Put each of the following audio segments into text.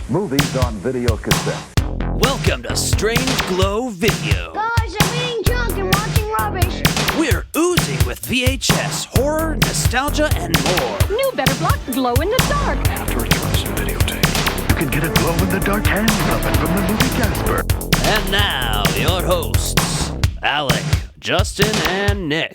Movies on video cassette. Welcome to Strange Glow Video. Guys, I'm eating junk and watching rubbish. We're oozing with VHS, horror, nostalgia, and more. New Better Block Glow in the Dark. After it drops some videotape, you can get a glow-in-the-dark hand puppet from the movie Casper. And now, your hosts, Alec, Justin, and Nick.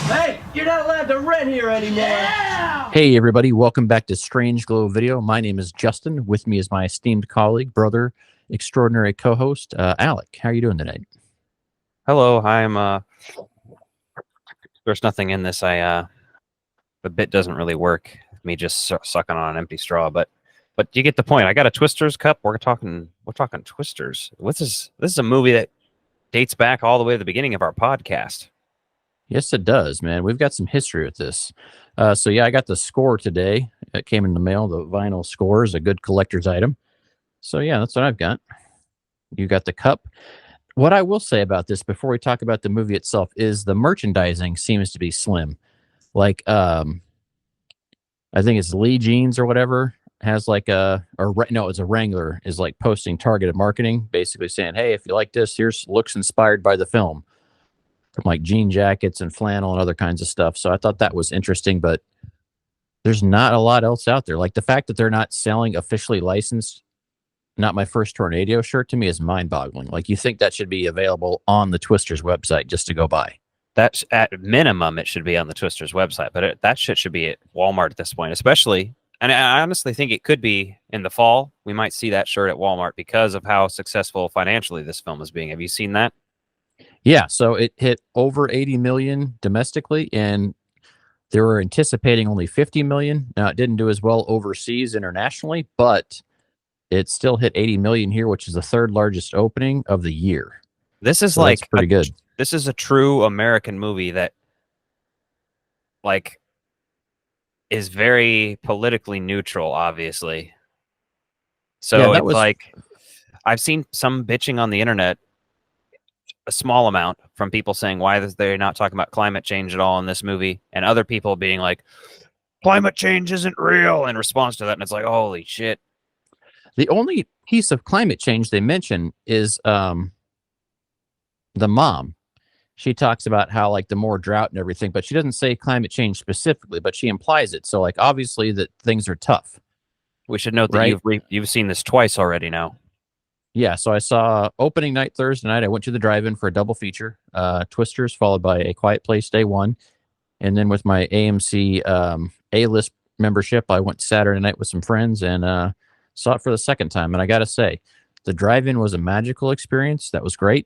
Hey, you're not allowed to rent here anymore. Yeah! Hey everybody, welcome back to Strange Glow Video. My name is Justin. With me is my esteemed colleague, brother, extraordinary co-host, Alec. How are you doing tonight? Hello, I'm there's nothing in this. The bit doesn't really work. Me just sucking on an empty straw, but you get the point. I got a Twisters cup. We're talking Twisters. This is a movie that dates back all the way to the beginning of our podcast. Yes, it does, man. We've got some history with this. So yeah, I got the score today. It came in the mail. The vinyl score is a good collector's item. So yeah, that's what I've got. You got the cup. What I will say about this before we talk about the movie itself is the merchandising seems to be slim. Like, I think it's Lee Jeans or whatever has like it's a Wrangler is like posting targeted marketing, basically saying, hey, if you like this, here's looks inspired by the film. From like jean jackets and flannel and other kinds of stuff. So I thought that was interesting, but there's not a lot else out there. Like the fact that they're not selling officially licensed Not My First Tornado shirt to me is mind-boggling. Like you think that should be available on the Twisters website just to go buy. That's at minimum, it should be on the Twisters website, but that shit should be at Walmart at this point, especially. And I honestly think it could be in the fall. We might see that shirt at Walmart because of how successful financially this film is being. Have you seen that? Yeah, so it hit over 80 million domestically, and they were anticipating only 50 million. Now, it didn't do as well overseas internationally, but it still hit 80 million here, which is the third largest opening of the year. This is so like pretty good. This is a true American movie that like is very politically neutral, obviously. So Yeah, it's like I've seen some bitching on the internet, a small amount, from people saying why they're not talking about climate change at all in this movie, and other people being like, climate change isn't real in response to that. And it's like, holy shit. The only piece of climate change they mention is the mom. She talks about how like the more drought and everything, but she doesn't say climate change specifically, but she implies it. So like obviously that things are tough. We should note that right? you've seen this twice already now. Yeah, so I saw opening night Thursday night. I went to the drive-in for a double feature, Twisters, followed by A Quiet Place Day 1. And then with my AMC A-list membership, I went Saturday night with some friends and saw it for the second time. And I got to say, the drive-in was a magical experience. That was great.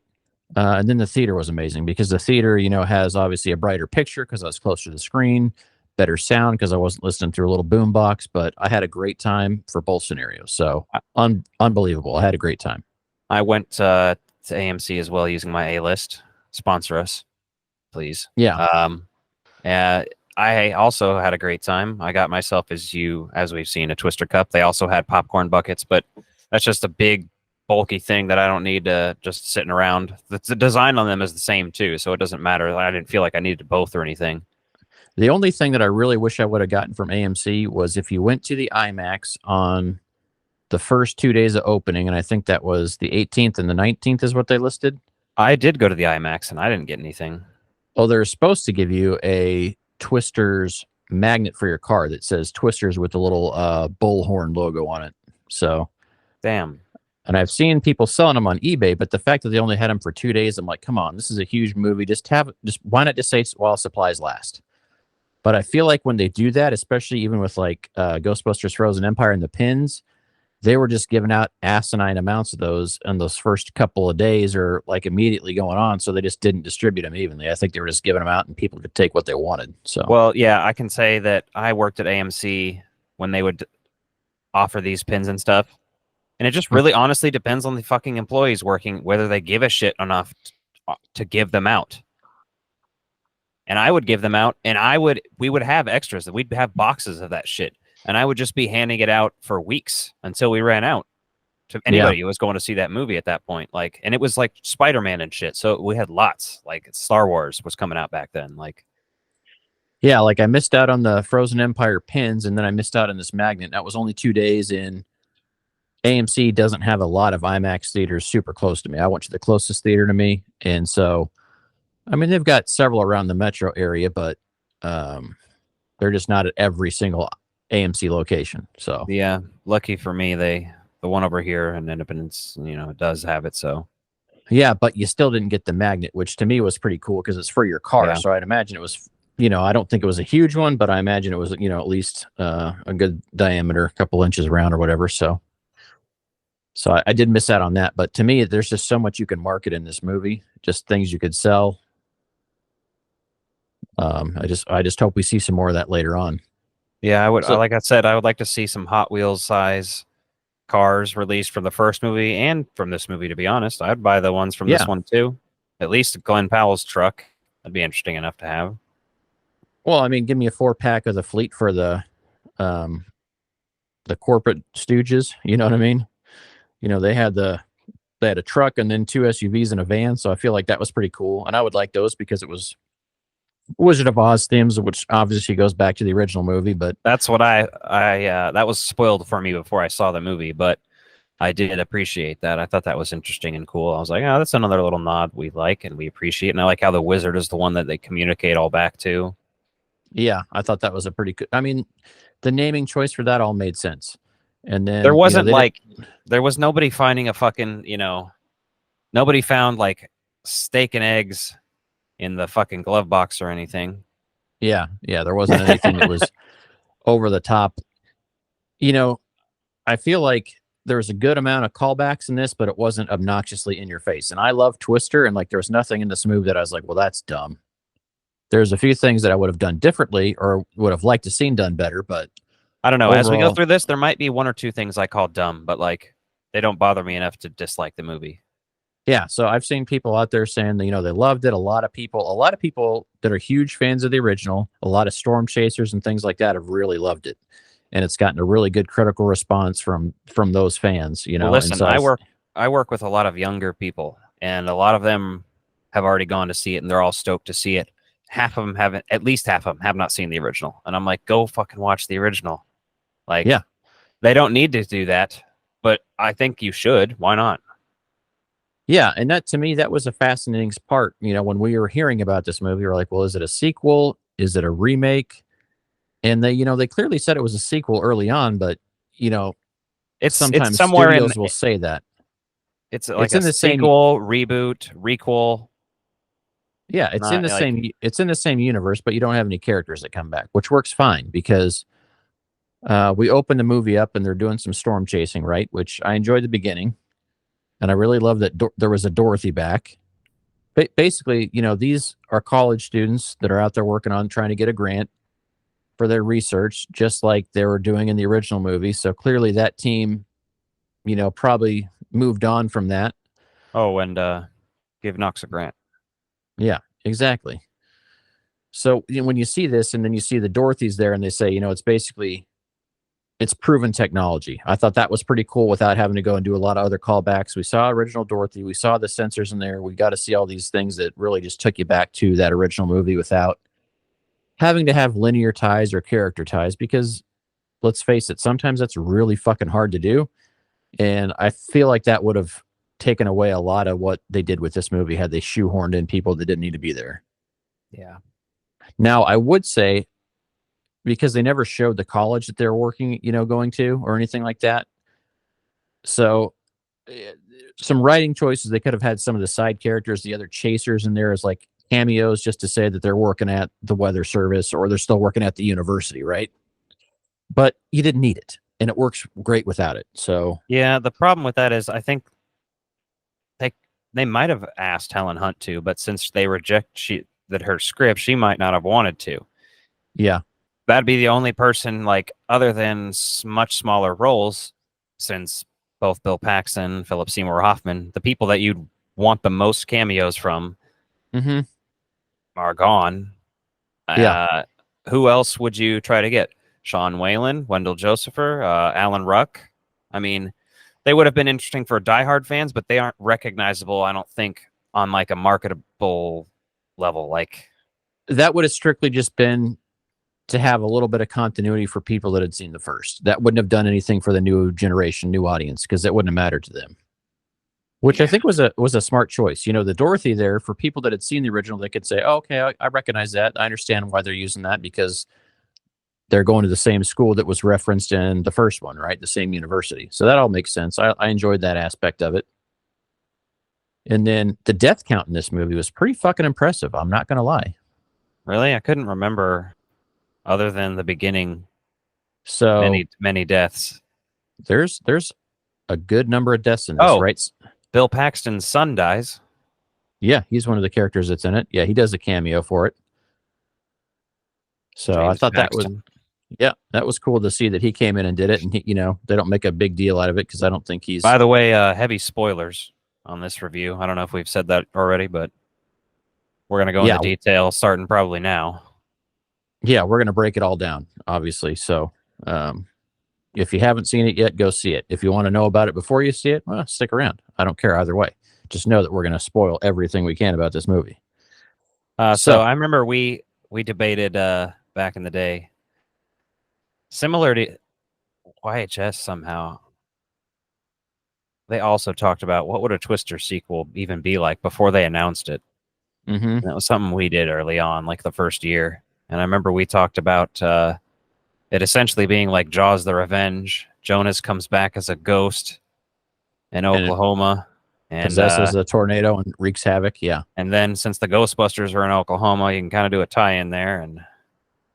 And then the theater was amazing because the theater, has obviously a brighter picture because I was closer to the screen, better sound because I wasn't listening through a little boom box, but I had a great time for both scenarios. So unbelievable. I had a great time. I went to AMC as well using my A-list. Sponsor us, please. Yeah. I also had a great time. I got myself, as we've seen, a Twister cup. They also had popcorn buckets, but that's just a big bulky thing that I don't need to just sitting around. The design on them is the same too, so it doesn't matter. I didn't feel like I needed both or anything. The only thing that I really wish I would have gotten from AMC was if you went to the IMAX on the first 2 days of opening, and I think that was the 18th and the 19th is what they listed. I did go to the IMAX, and I didn't get anything. Oh, they're supposed to give you a Twisters magnet for your car that says Twisters with the little bullhorn logo on it. So, damn. And I've seen people selling them on eBay, but the fact that they only had them for 2 days, I'm like, come on, this is a huge movie. Why not just say while supplies last? But I feel like when they do that, especially even with like Ghostbusters Frozen Empire and the pins, they were just giving out asinine amounts of those in those first couple of days or like immediately going on. So they just didn't distribute them evenly. I think they were just giving them out and people could take what they wanted. So, well, yeah, I can say that I worked at AMC when they would offer these pins and stuff. And it just really honestly depends on the fucking employees working, whether they give a shit enough to give them out. And I would give them out, and we would have extras. We'd have boxes of that shit. And I would just be handing it out for weeks until we ran out to anybody who was going to see that movie at that point. Like, and it was like Spider-Man and shit. So we had lots. Like Star Wars was coming out back then. Like, yeah, like I missed out on the Frozen Empire pins, and then I missed out on this magnet. That was only 2 days in AMC doesn't have a lot of IMAX theaters super close to me. I went to the closest theater to me, and so I mean they've got several around the metro area, but they're just not at every single AMC location. So Yeah, lucky for me, the one over here in Independence, does have it. So yeah, but you still didn't get the magnet, which to me was pretty cool because it's for your car. Yeah. So I'd imagine it was, I don't think it was a huge one, but I imagine it was, at least a good diameter, a couple inches around or whatever. So I did miss out on that. But to me, there's just so much you can market in this movie, just things you could sell. I just hope we see some more of that later on. yeah, I would. So Like I said, I would like to see some Hot Wheels size cars released from the first movie and from this movie. To be honest, I'd buy the ones from Yeah. this one too. At least Glenn Powell's truck. That'd be interesting enough to have. well, I mean, give me a 4-pack of the fleet for the corporate stooges. You know what I mean? They had a truck and then 2 SUVs and a van. So I feel like that was pretty cool. And I would like those because it was Wizard of Oz themes, which obviously goes back to the original movie. But That's what I that was spoiled for me before I saw the movie, but I did appreciate that. I thought that was interesting and cool. I was like, oh, that's another little nod we like and we appreciate. And I like how the wizard is the one that they communicate all back to. yeah, I thought that was a pretty good. I mean, the naming choice for that all made sense. And then There wasn't they like there was nobody finding a fucking, nobody found like steak and eggs in the fucking glove box or anything. yeah, there wasn't anything that was over the top. I feel like there was a good amount of callbacks in this, but it wasn't obnoxiously in your face. And I love Twister, and like there was nothing in this movie that I was like, well, that's dumb. There's a few things that I would have done differently or would have liked to seen done better, but I don't know. As we go overall- through this, there might be one or two things I call dumb, but like they don't bother me enough to dislike the movie. yeah, so I've seen people out there saying that, they loved it. A lot of people that are huge fans of the original, a lot of storm chasers and things like that have really loved it. And it's gotten a really good critical response from those fans, Well, and listen, so I work with a lot of younger people, and a lot of them have already gone to see it, and they're all stoked to see it. Half of them haven't, at least half of them have not seen the original, and I'm like, go fucking watch the original. Like, Yeah. they don't need to do that, but I think you should. Why not? yeah, and that to me that was a fascinating part. When we were hearing about this movie, we were like, well, is it a sequel? Is it a remake? And they clearly said it was a sequel early on, but sometimes it's somewhere studios in will say that. it's like in a the same- sequel, reboot, requel. Yeah, it's in the Like- same universe, but you don't have any characters that come back, which works fine because we open the movie up and they're doing some storm chasing, right? Which I enjoyed the beginning, and I really love that there was a Dorothy back. Basically, these are college students that are out there working on trying to get a grant for their research, just like they were doing in the original movie. So clearly, that team, probably moved on from that. Oh, and give Knox a grant. Yeah, exactly. So when you see this and then you see the Dorothy's there and they say, it's proven technology. I thought that was pretty cool without having to go and do a lot of other callbacks. We saw original Dorothy. We saw the sensors in there. We got to see all these things that really just took you back to that original movie without having to have linear ties or character ties, because let's face it, sometimes that's really fucking hard to do. And I feel like that would have taken away a lot of what they did with this movie had they shoehorned in people that didn't need to be there. Yeah. Now, I would say, because they never showed the college that they're working, going to or anything like that. So some writing choices, they could have had some of the side characters, the other chasers in there as like cameos just to say that they're working at the weather service or they're still working at the university, right? But you didn't need it, and it works great without it. So Yeah, the problem with that is I think they might have asked Helen Hunt to, but since they reject her script, she might not have wanted to. yeah, That'd be the only person, like, other than much smaller roles, since both Bill Paxton, Philip Seymour Hoffman, the people that you'd want the most cameos from mm-hmm. are gone. Yeah. Who else would you try to get? Sean Whalen, Wendell Josepher, Alan Ruck. I mean, they would have been interesting for diehard fans, but they aren't recognizable, I don't think, on like a marketable level. Like, that would have strictly just been to have a little bit of continuity for people that had seen the first. That wouldn't have done anything for the new generation, new audience, because that wouldn't have mattered to them. Which I think was a smart choice. You know, the Dorothy there, for people that had seen the original, they could say, oh, okay, I recognize that. I understand why they're using that, because they're going to the same school that was referenced in the first one, right? The same university. So that all makes sense. I enjoyed that aspect of it. And then the death count in this movie was pretty fucking impressive. I'm not going to lie. Really? I couldn't remember other than the beginning. So many deaths. There's a good number of deaths in this, right? Bill Paxton's son dies. Yeah, he's one of the characters that's in it. Yeah, he does a cameo for it. So James I thought Paxton. that was cool to see that he came in and did it. And he, you know, they don't make a big deal out of it because I don't think he's. By the way, heavy spoilers on this review. I don't know if we've said that already, but we're going to go into detail starting probably now. Yeah, we're going to break it all down, obviously. So if you haven't seen it yet, go see it. If you want to know about it before you see it, well, stick around. I don't care either way. Just know that we're going to spoil everything we can about this movie. So I remember we debated back in the day, similar to YHS somehow. They also talked about what would a Twister sequel even be like before they announced it. Mm-hmm. That was something we did early on, like the first year. And I remember we talked about it essentially being like Jaws the Revenge. Jonas comes back as a ghost in Oklahoma. And possesses a tornado and wreaks havoc. Yeah. And then since the Ghostbusters are in Oklahoma, you can kind of do a tie-in there. And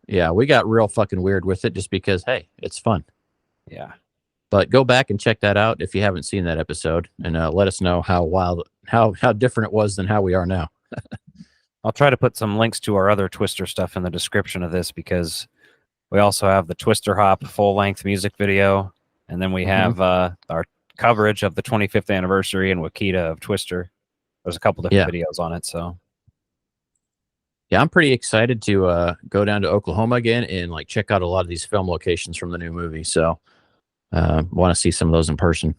yeah, we got real fucking weird with it just because, hey, it's fun. Yeah. But go back and check that out if you haven't seen that episode, and let us know how different it was than how we are now. I'll try to put some links to our other Twister stuff in the description of this, because we also have the Twister Hop full-length music video, and then we have our coverage of the 25th anniversary and Wakita of Twister. There's a couple different videos on it, so yeah, I'm pretty excited to go down to Oklahoma again and like check out a lot of these film locations from the new movie. So want to see some of those in person.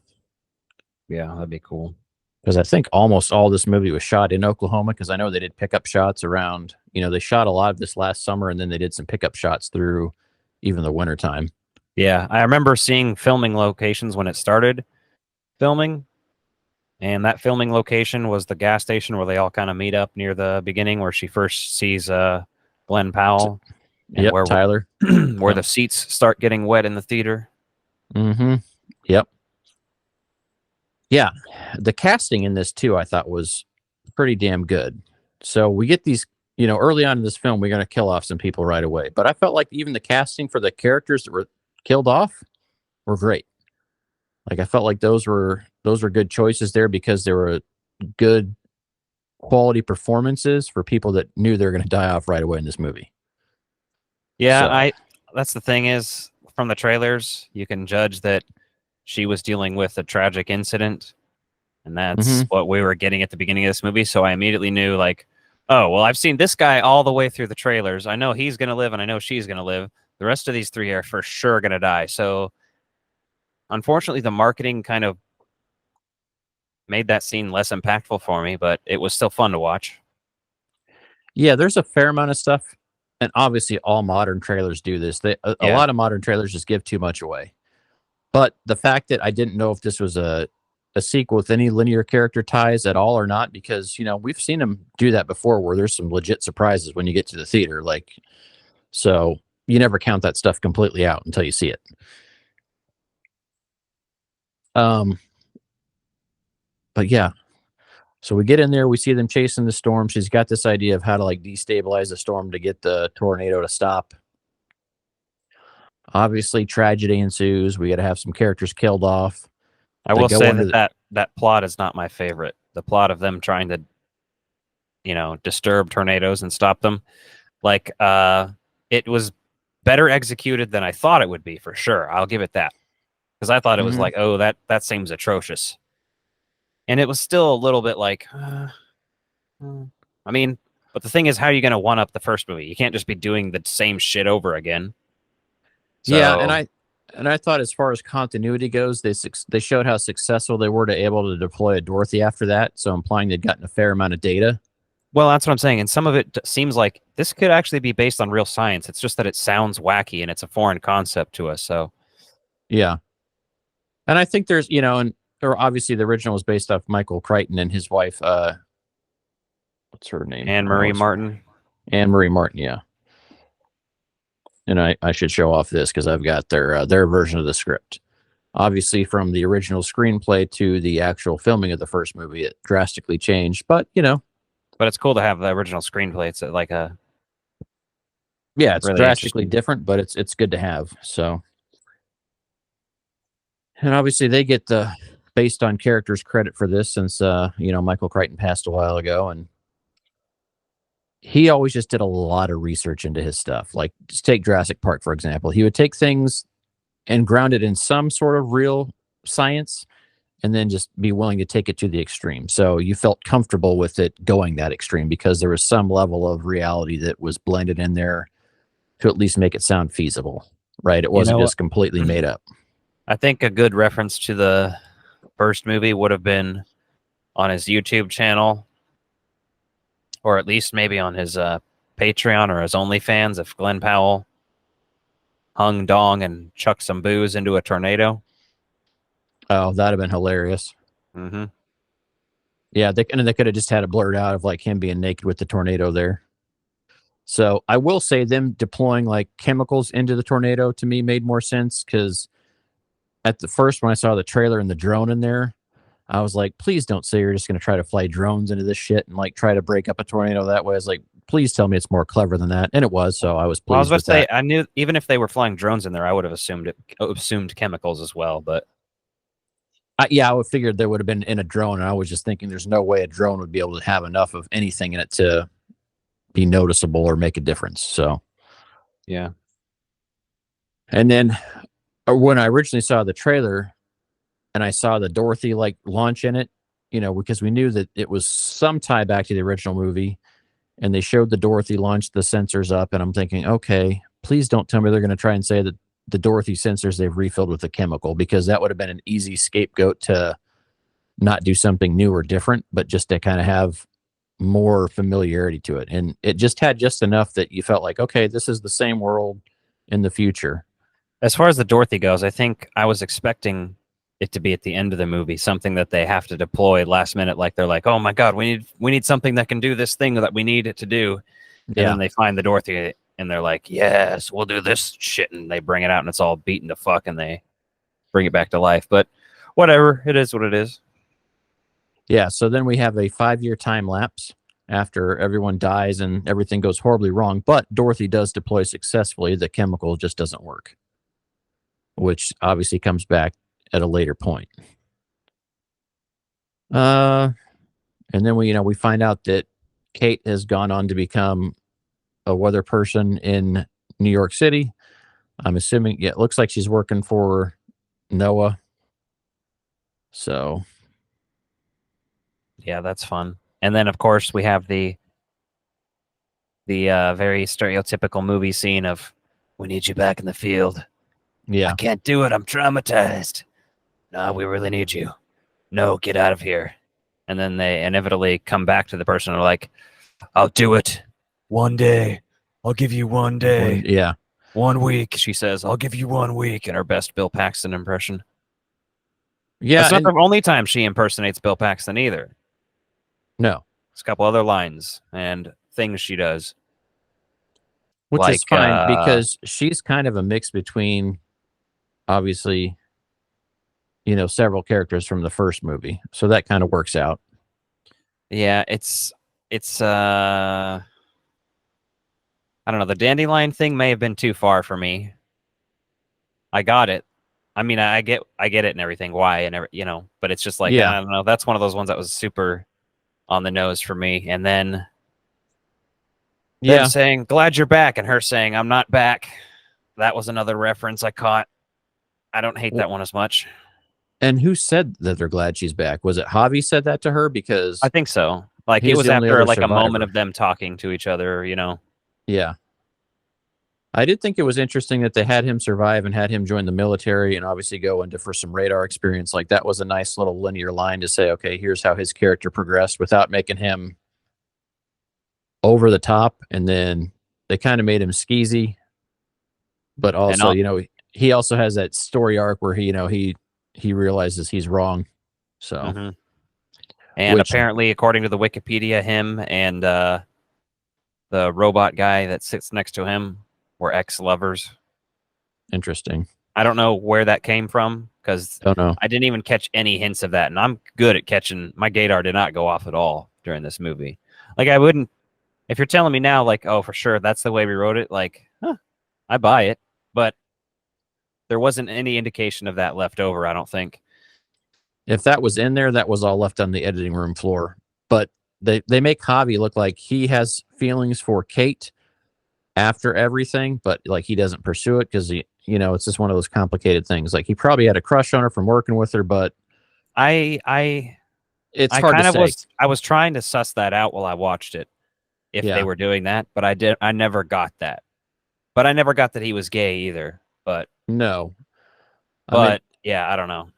Yeah, that'd be cool. Because I think almost all this movie was shot in Oklahoma, because I know they did pickup shots around, you know, they shot a lot of this last summer, and then they did some pickup shots through even the winter time. Yeah, I remember seeing filming locations when it started filming, and that filming location was the gas station where they all kind of meet up near the beginning, where she first sees Glenn Powell, and where Tyler, where the seats start getting wet in the theater. Mm-hmm. Yep. Yeah, the casting in this too, I thought, was pretty damn good. So we get these, you know, early on in this film, we're going to kill off some people right away. But I felt like even the casting for the characters that were killed off were great. Like I felt like those were good choices there, because they were good quality performances for people that knew they were going to die off right away in this movie. Yeah, so that's the thing is, from the trailers, you can judge that she was dealing with a tragic incident, and that's what we were getting at the beginning of this movie. So I immediately knew, like, oh, well, I've seen this guy all the way through the trailers. I know he's going to live, and I know she's going to live. The rest of these three are for sure going to die. So unfortunately, the marketing kind of made that scene less impactful for me, but it was still fun to watch. Yeah, there's a fair amount of stuff, and obviously all modern trailers do this. A lot of modern trailers just give too much away. But the fact that I didn't know if this was a sequel with any linear character ties at all or not, because, you know, we've seen them do that before, where there's some legit surprises when you get to the theater. Like, so you never count that stuff completely out until you see it. But yeah, so we get in there, we see them chasing the storm. She's got this idea of how to like destabilize the storm to get the tornado to stop. Obviously, tragedy ensues. We got to have some characters killed off. I will say that plot is not my favorite. The plot of them trying to, you know, disturb tornadoes and stop them. Like, it was better executed than I thought it would be, for sure. I'll give it that. Because I thought it was like, oh, that seems atrocious. And it was still a little bit like, I mean, but the thing is, how are you going to one-up the first movie? You can't just be doing the same shit over again. So, yeah, and I thought, as far as continuity goes, they showed how successful they were to able to deploy a Dorothy after that, so implying they'd gotten a fair amount of data. Well, that's what I'm saying. And some of it seems like this could actually be based on real science. It's just that it sounds wacky and it's a foreign concept to us. So Yeah. And I think there's, or obviously the original was based off Michael Crichton and his wife, what's her name? Anne Marie Martin. Anne Marie Martin, yeah. And I should show off this because I've got their version of the script. Obviously, from the original screenplay to the actual filming of the first movie, it drastically changed. But But it's cool to have the original screenplay. It's like a it's really drastically different, but it's good to have. So, and obviously they get the based on characters credit for this since Michael Crichton passed a while ago, and he always just did a lot of research into his stuff. Like, just take Jurassic Park, for example. He would take things and ground it in some sort of real science and then just be willing to take it to the extreme. So you felt comfortable with it going that extreme because there was some level of reality that was blended in there to at least make it sound feasible, right? It wasn't just completely made up. I think a good reference to the first movie would have been on his YouTube channel, or at least maybe on his Patreon or his OnlyFans if Glenn Powell hung dong and chucked some booze into a tornado. Oh, that'd have been hilarious. Mm-hmm. Yeah, they could have just had it blurred out of like him being naked with the tornado there. So I will say them deploying like chemicals into the tornado to me made more sense because at the first when I saw the trailer and the drone in there, I was like, please don't say you're just going to try to fly drones into this shit and like try to break up a tornado that way. I was like, please tell me it's more clever than that. And it was. So I was pleased. Well, I was about with to say, that. I knew even if they were flying drones in there, I would have assumed chemicals as well. But I would figured there would have been in a drone. And I was just thinking there's no way a drone would be able to have enough of anything in it to be noticeable or make a difference. So, yeah. And then when I originally saw the trailer and I saw the Dorothy like launch in it, because we knew that it was some tie back to the original movie and they showed the Dorothy launch the sensors up. And I'm thinking, okay, please don't tell me they're going to try and say that the Dorothy sensors they've refilled with a chemical, because that would have been an easy scapegoat to not do something new or different, but just to kind of have more familiarity to it. And it just had just enough that you felt like, okay, this is the same world in the future. As far as the Dorothy goes, I think I was expecting it to be at the end of the movie, something that they have to deploy last minute. Like they're like, oh my God, we need something that can do this thing that we need it to do. And then they find the Dorothy and they're like, yes, we'll do this shit. And they bring it out and it's all beaten to fuck and they bring it back to life. But whatever, it is what it is. Yeah. So then we have a 5-year time lapse after everyone dies and everything goes horribly wrong. But Dorothy does deploy successfully. The chemical just doesn't work, which obviously comes back at a later point. And then we find out that Kate has gone on to become a weather person in New York City. I'm assuming, it looks like she's working for NOAA. So, yeah, that's fun. And then, of course, we have the very stereotypical movie scene of, we need you back in the field. yeah. I can't do it. I'm traumatized. No, we really need you. No, get out of here. And then they inevitably come back to the person and are like, I'll do it. One day. I'll give you 1 day. Yeah. 1 week, she says. I'll give you 1 week. In her best Bill Paxton impression. Yeah. That's not the only time she impersonates Bill Paxton either. No. There's a couple other lines and things she does. Which is fine because she's kind of a mix between, obviously, several characters from the first movie. So that kind of works out. Yeah, it's I don't know. The dandelion thing may have been too far for me. I got it. I mean, I get it and everything. Why and but it's just like, I don't know. That's one of those ones that was super on the nose for me. And then them saying, glad you're back, and her saying, I'm not back. That was another reference I caught. I don't hate that one as much. And who said that they're glad she's back? Was it Javi said that to her? Because I think so. Like it was after like a moment of them talking to each other, Yeah. I did think it was interesting that they had him survive and had him join the military and obviously go into for some radar experience. Like that was a nice little linear line to say, okay, here's how his character progressed without making him over the top, and then they kind of made him skeezy, but also, he also has that story arc where he realizes he's wrong. So, Mhm. And apparently, according to the Wikipedia, him and the robot guy that sits next to him were ex-lovers. Interesting. I don't know where that came from because Don't know. I didn't even catch any hints of that, and I'm good at catching. My gaydar did not go off at all during this movie. Like, I wouldn't. If you're telling me now, like, oh, for sure, that's the way we wrote it, like, I buy it. But there wasn't any indication of that left over, I don't think. If that was in there, that was all left on the editing room floor. But they make Javi look like he has feelings for Kate after everything, but like he doesn't pursue it because it's just one of those complicated things. Like he probably had a crush on her from working with her, but it's hard to say. I was trying to suss that out while I watched it, if they were doing that, but I never got that. But I never got that he was gay either. But no. Yeah, I don't know.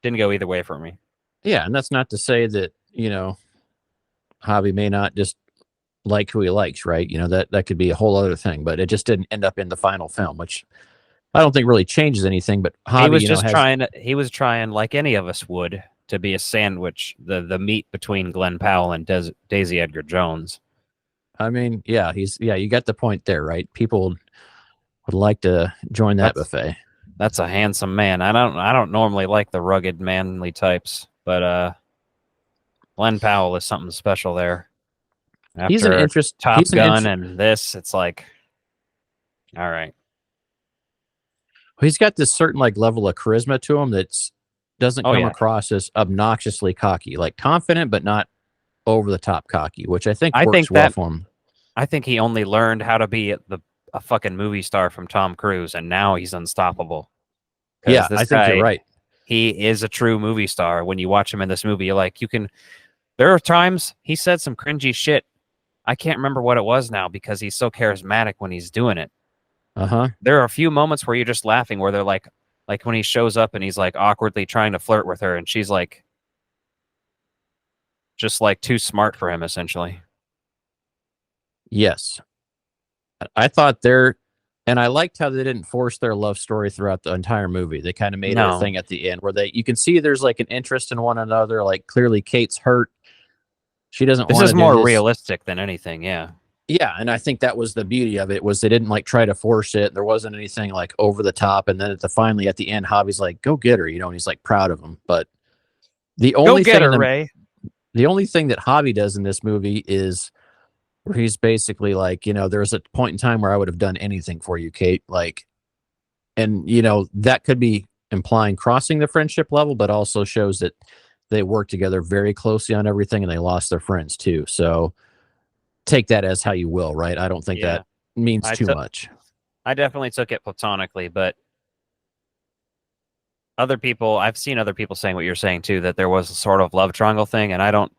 Didn't go either way for me. Yeah, and that's not to say that, Javi may not just like who he likes, right? That could be a whole other thing, but it just didn't end up in the final film, which I don't think really changes anything. But Javi, he was just trying. He was trying, like any of us would, to be a sandwich, the meat between Glenn Powell and Daisy Edgar Jones. I mean, yeah, you got the point there, right? People would like to join that buffet. That's a handsome man. I don't normally like the rugged, manly types, but Glenn Powell is something special there. After he's an interest. Top Gun and this, it's like, all right. He's got this certain like level of charisma to him that doesn't come across as obnoxiously cocky, like confident but not over the top cocky, which I think works well for him. I think he only learned how to be a fucking movie star from Tom Cruise, and now he's unstoppable. Yeah, I think you're right. He is a true movie star. When you watch him in this movie, you're like, there are times he said some cringy shit. I can't remember what it was now because he's so charismatic when he's doing it. There are a few moments where you're just laughing, where they're like when he shows up and he's like awkwardly trying to flirt with her, and she's like, just like too smart for him, essentially. Yes. I thought and I liked how they didn't force their love story throughout the entire movie. They kind of made it a thing at the end where you can see there's like an interest in one another. Like clearly Kate's hurt. She doesn't want to do this. This is more realistic than anything. Yeah. Yeah. And I think that was the beauty of it, was they didn't like try to force it. There wasn't anything like over the top. And then finally at the end, Javi's like, go get her, and he's like proud of him. But the only thing that Javi does in this movie is where he's basically like, there's a point in time where I would have done anything for you, Kate. Like, and that could be implying crossing the friendship level, but also shows that they work together very closely on everything, and they lost their friends too. So take that as how you will, right? I don't think that means too much. I definitely took it platonically, but I've seen other people saying what you're saying too, that there was a sort of love triangle thing, and I don't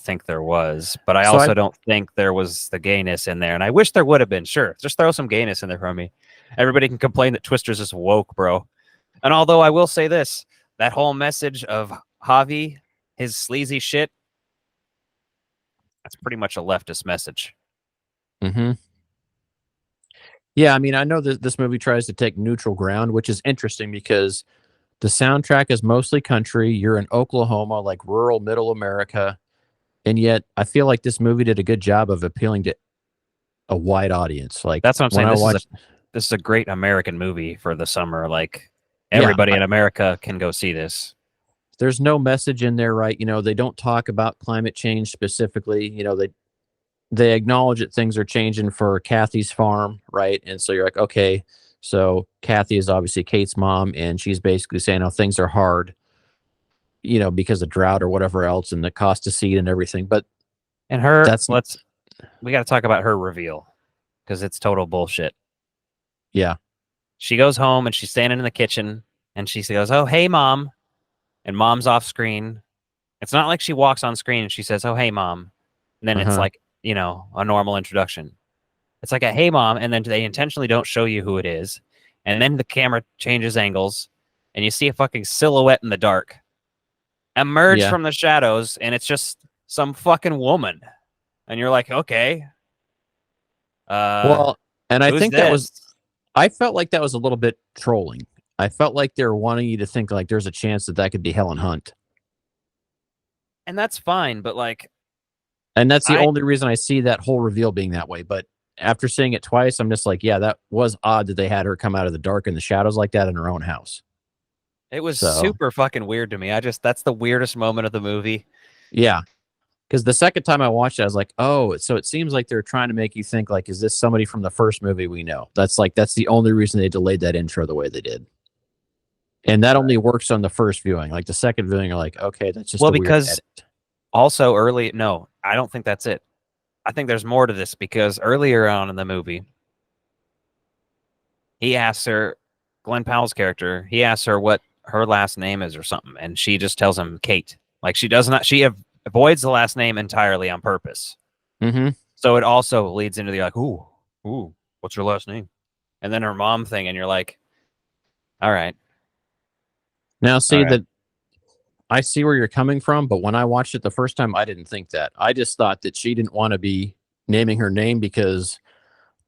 think there was, but I also don't think there was the gayness in there, and I wish there would have been. Sure, just throw some gayness in there for me. Everybody can complain that Twister's just woke, bro. And although I will say this, that whole message of Javi, his sleazy shit, that's pretty much a leftist message. Yeah, I mean, I know that this movie tries to take neutral ground, which is interesting because the soundtrack is mostly country. You're in Oklahoma, like rural middle America. And yet I feel like this movie did a good job of appealing to a wide audience. Like, that's what I'm saying. This is a great American movie for the summer. Like, everybody in America can go see this. There's no message in there, right? They don't talk about climate change specifically. They acknowledge that things are changing for Kathy's farm, right? And so you're like, okay, so Kathy is obviously Kate's mom, and she's basically saying, oh, things are hard, because of drought or whatever else, and the cost of seed and everything. But we got to talk about her reveal, because it's total bullshit. Yeah. She goes home and she's standing in the kitchen and she goes, oh, hey, Mom. And Mom's off screen. It's not like she walks on screen and she says, oh, hey, Mom. And then it's like, a normal introduction. It's like a hey, Mom. And then they intentionally don't show you who it is. And then the camera changes angles and you see a fucking silhouette in the dark emerge from the shadows. And it's just some fucking woman. and you're like, okay. Well, and I Who's think that was. this? I felt like that was a little bit trolling. I felt like they were wanting you to think like there's a chance that could be Helen Hunt, And that's fine, but like, and that's the I only reason I see that whole reveal being that way. But after seeing it twice, I'm just like, yeah, that was odd that they had her come out of the dark and the shadows like that in her own house. it was So super fucking weird to me. That's the weirdest moment of the movie. yeah, because the second time I watched it, I was like, oh, so it seems like they're trying to make you think like, is this somebody from the first movie we know? That's the only reason they delayed that intro the way they did. And that only works on the first viewing. Like the second viewing, you're like, okay, that's just Well, a weird because edit. also early, no, I don't think that's it. I think there's more to this because earlier on in the movie, he asks her, Glenn Powell's character, he asks her what her last name is or something, and she just tells him Kate. Like she does not, she avoids the last name entirely on purpose. Mm-hmm. So it also leads into the like, ooh, what's your last name? And then her mom thing, and you're like, all right. Now, see All right. that I see where you're coming from, but when I watched it the first time, I didn't think that. I just thought that she didn't want to be naming her name because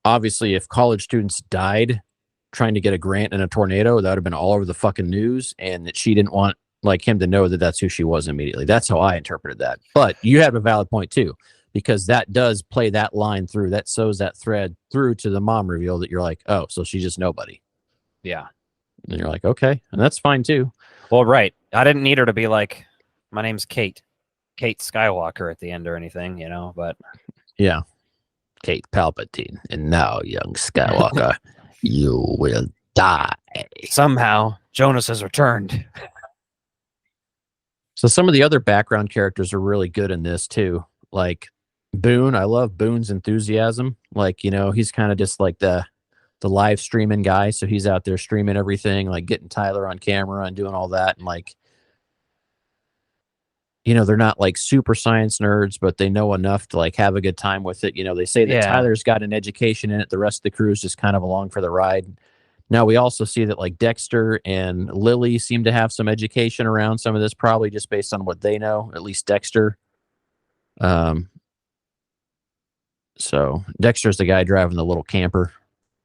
obviously, if college students died trying to get a grant in a tornado, that would have been all over the fucking news, and that she didn't want like him to know that that's who she was immediately. That's how I interpreted that. But you have a valid point too, because that does play that line through, that sews that thread through to the mom reveal that you're like, oh, so she's just nobody. Yeah. And you're like, okay, and that's fine too. Well, right. I didn't need her to be like, my name's Kate Skywalker at the end or anything, you know, but Yeah. Kate Palpatine. And now, young Skywalker, you will die. somehow Jonas has returned. So some of the other background characters are really good in this too. Like Boone, I love Boone's enthusiasm. Like, you know, he's kind of just like the live streaming guy. So he's out there streaming everything, like getting Tyler on camera and doing all that. And like, you know, they're not like super science nerds, but they know enough to like have a good time with it. You know, they say that Yeah. Tyler's got an education in it. The rest of the crew is just kind of along for the ride. Now we also see that like Dexter and Lily seem to have some education around some of this, probably just based on what they know, at least Dexter. So Dexter's the guy driving the little camper.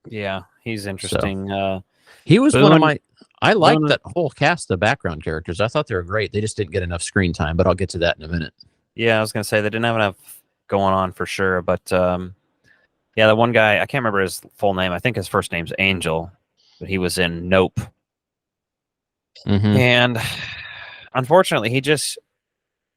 Yeah, he's interesting. He was one of my. I liked Boone- that whole cast of background characters. I thought they were great. They just didn't get enough screen time, but I'll get to that in a minute. Yeah, I was gonna say they didn't have enough going on for sure, but yeah, the one guy I can't remember his full name. I think his first name's Angel, but he was in Nope, Mm-hmm. and unfortunately,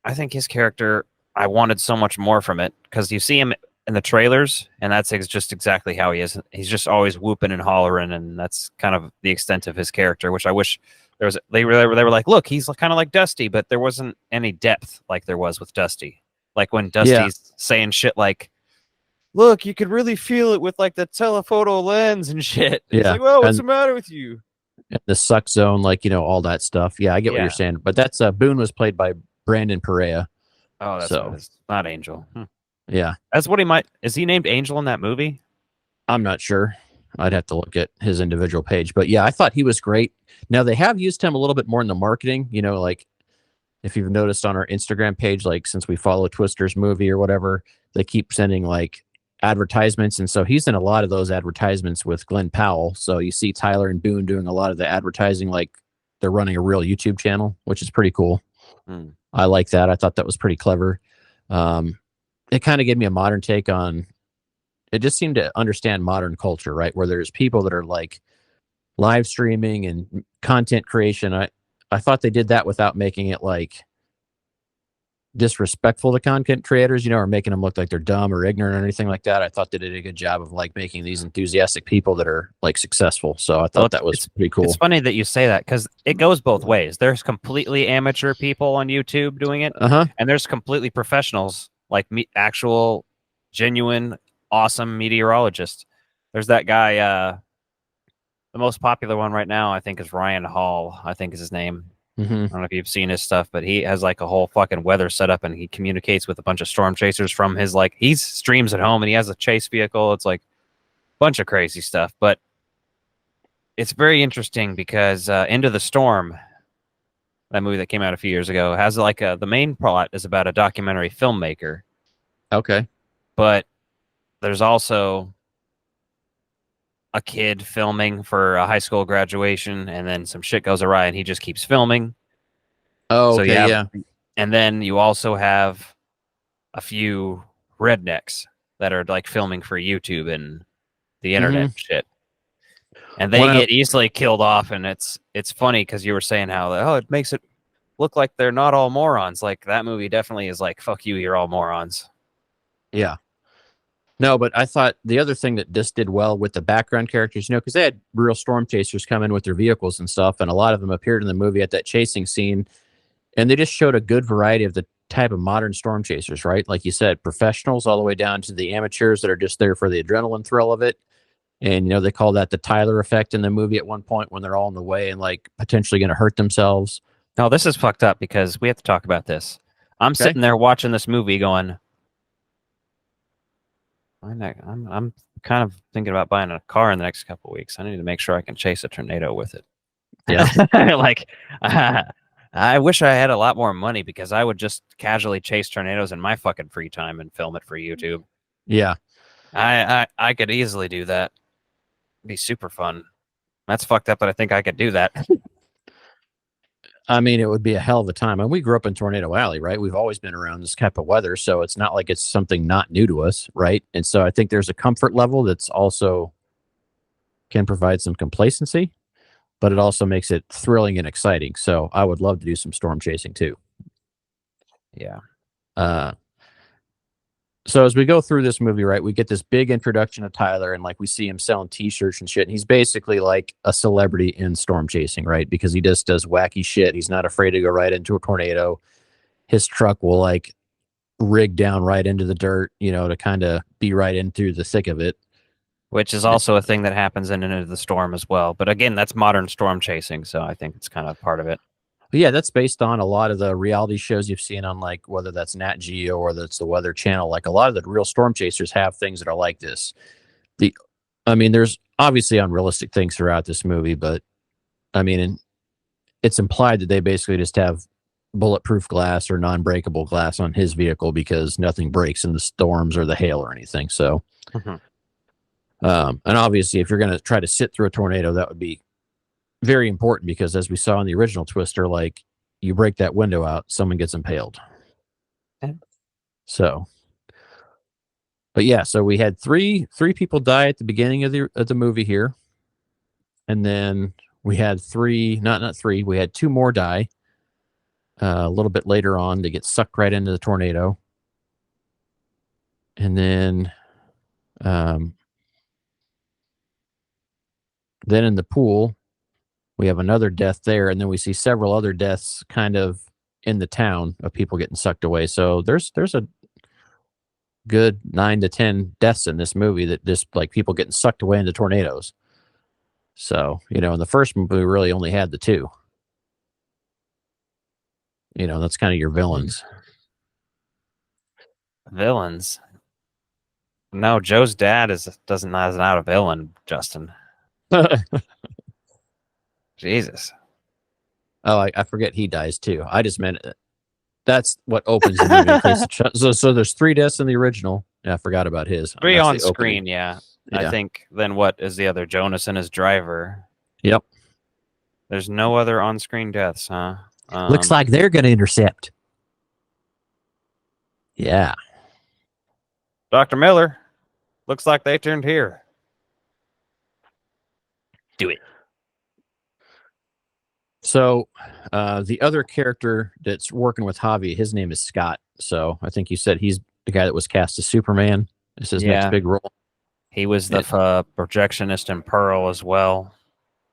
I think his character, I wanted so much more from it because you see him in the trailers, and that's just exactly how he is. He's just always whooping and hollering, and that's kind of the extent of his character. Which I wish there was. They were like, look, he's kind of like Dusty, but there wasn't any depth like there was with Dusty. Like when Dusty's saying shit like, "Look, you could really feel it with like the telephoto lens and shit." Yeah. It's like, well, what's And- the matter with you? The suck zone, like, you know, all that stuff. Yeah, I get what Yeah. you're saying. But that's Boone was played by Brandon Perea. Oh, that's So- what it is. Not Angel. Yeah, That's what he might. Is he named Angel in that movie? I'm not sure. I'd have to look at his individual page. But yeah, I thought he was great. Now they have used him a little bit more in the marketing, you know, like if you've noticed on our Instagram page, like since we follow Twister's movie or whatever, they keep sending like advertisements. And so he's in a lot of those advertisements with Glenn Powell. So you see Tyler and Boone doing a lot of the advertising, like they're running a real YouTube channel, which is pretty cool. I like that. I thought that was pretty clever. It kind of gave me a modern take on it. Just seemed to understand modern culture, right? Where there's people that are like live streaming and content creation. I thought they did that without making it like disrespectful to content creators, you know, or making them look like they're dumb or ignorant or anything like that. I thought they did a good job of like making these enthusiastic people that are like successful. So I thought that was pretty cool. It's funny that you say that because it goes both ways. There's completely amateur people on YouTube doing it, and there's completely professionals like actual, genuine, awesome meteorologists. There's that guy. The most popular one right now, I think, is Ryan Hall. I think is his name. I don't know if you've seen his stuff, but he has like a whole fucking weather setup, and he communicates with a bunch of storm chasers from his like he streams at home, and he has a chase vehicle. It's like a bunch of crazy stuff, but it's very interesting because Into the Storm, that movie that came out a few years ago, has like the main plot is about a documentary filmmaker. Okay. but there's also a kid filming for a high school graduation, and then some shit goes awry, and he just keeps filming. Oh, So okay, yeah. and then you also have a few rednecks that are like filming for YouTube and the internet and shit, and they get easily killed off. And it's funny because you were saying how it makes it look like they're not all morons. Like that movie definitely is like, fuck you, you're all morons. Yeah. No, but I thought the other thing that this did well with the background characters, because they had real storm chasers come in with their vehicles and stuff, and a lot of them appeared in the movie at that chasing scene, and they just showed a good variety of the type of modern storm chasers, right? Like you said, professionals all the way down to the amateurs that are just there for the adrenaline thrill of it. And, they call that the Tyler effect in the movie at one point when they're all in the way and like potentially going to hurt themselves. No, this is fucked up because we have to talk about this. I'm sitting there watching this movie going, I'm kind of thinking about buying a car in the next couple of weeks. I need to make sure I can chase a tornado with it. Yeah. Like, I wish I had a lot more money because I would just casually chase tornadoes in my fucking free time and film it for YouTube. Yeah. I could easily do that. It'd be super fun. That's fucked up, but I think I could do that. I mean, it would be a hell of a time. And we grew up in Tornado Alley, right? We've always been around this type of weather. So it's not like it's something not new to us, right? And so I think there's a comfort level that's also can provide some complacency, but it also makes it thrilling and exciting. So I would love to do some storm chasing too. Yeah. So as we go through this movie, right, we get this big introduction of Tyler, and like we see him selling T-shirts and shit. And he's basically like a celebrity in storm chasing, right? Because he just does wacky shit. He's not afraid to go right into a tornado. His truck will like rig down right into the dirt, to kind of be right into the thick of it. Which is also a thing that happens in Into the Storm as well. But again, that's modern storm chasing, so I think it's kind of part of it. Yeah, that's based on a lot of the reality shows you've seen on like whether that's Nat Geo or that's the Weather Channel. Like a lot of the real storm chasers have things that are like this. There's obviously unrealistic things throughout this movie, but it's implied that they basically just have bulletproof glass or non-breakable glass on his vehicle because nothing breaks in the storms or the hail or anything. So, and obviously, if you're going to try to sit through a tornado, that would be very important because as we saw in the original Twister, like you break that window out, someone gets impaled. So, but yeah, so we had three people die at the beginning of the movie here, and then we had not three, we had two more die a little bit later on. They get sucked right into the tornado, and then in the pool we have another death there, and then we see several other deaths kind of in the town of people getting sucked away. So there's a good 9 to 10 deaths in this movie that just like people getting sucked away into tornadoes. So, in the first movie, we really only had the two. That's kind of your villains. Villains? No, Joe's dad is not a villain, Justin. Jesus. Oh, I forget he dies too. I just meant that's what opens the movie. So there's 3 deaths in the original. Yeah, I forgot about his. 3 on screen, yeah. I think then what is the other? Jonas and his driver. Yep. There's no other on-screen deaths, huh? Looks like they're going to intercept. Yeah. Dr. Miller, looks like they turned here. Do it. So the other character that's working with Javi, his name is Scott. So I think you said he's the guy that was cast as Superman. This is his next big role. He was the projectionist in Pearl as well.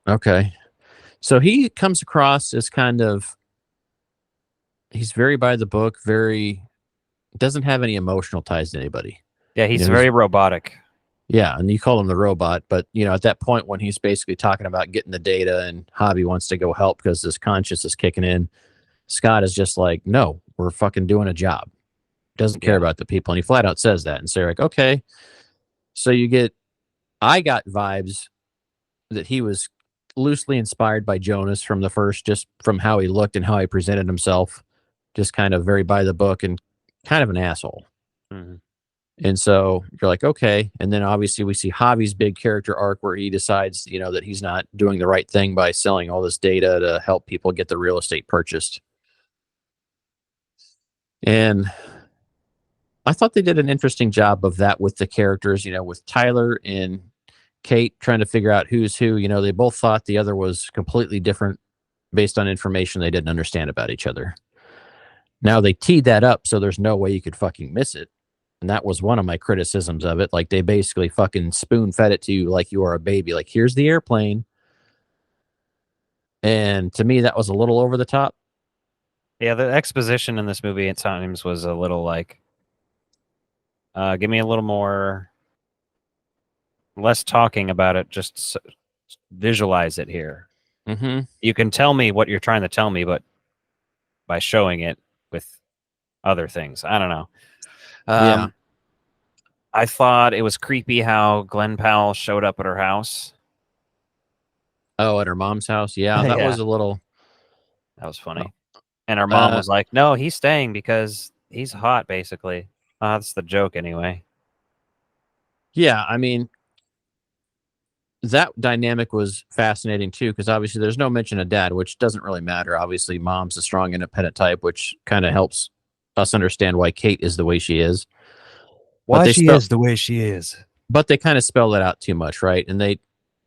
Okay. So he comes across as he's very by the book, doesn't have any emotional ties to anybody. Yeah, he's very robotic. Yeah, and you call him the robot, but at that point when he's basically talking about getting the data and Javi wants to go help because his conscience is kicking in, Scott is just like, no, we're fucking doing a job. Doesn't care about the people, and he flat out says that. And so you're like, okay. So I got vibes that he was loosely inspired by Jonas from the first, just from how he looked and how he presented himself, just kind of very by the book and kind of an asshole. Mm-hmm. And so you're like, okay. And then obviously we see Javi's big character arc where he decides, that he's not doing the right thing by selling all this data to help people get the real estate purchased. And I thought they did an interesting job of that with the characters, with Tyler and Kate trying to figure out who's who. They both thought the other was completely different based on information they didn't understand about each other. Now they teed that up so there's no way you could fucking miss it. And that was one of my criticisms of it. Like they basically fucking spoon fed it to you like you are a baby. Like, here's the airplane. And to me, that was a little over the top. Yeah, the exposition in this movie at times was a little like, give me a little more, less talking about it, just visualize it here. Mm-hmm. You can tell me what you're trying to tell me, but by showing it with other things. I don't know. Yeah. I thought it was creepy how Glenn Powell showed up at her house. Oh, at her mom's house? Yeah, that Yeah. was a little... That was funny. And her mom was like, no, he's staying because he's hot, basically. That's the joke anyway. Yeah, I mean, that dynamic was fascinating too, because obviously there's no mention of dad, which doesn't really matter. Obviously, mom's a strong, independent type, which kind of helps us understand why Kate is the way she is. Why she is the way she is. But they kind of spelled it out too much, right? And they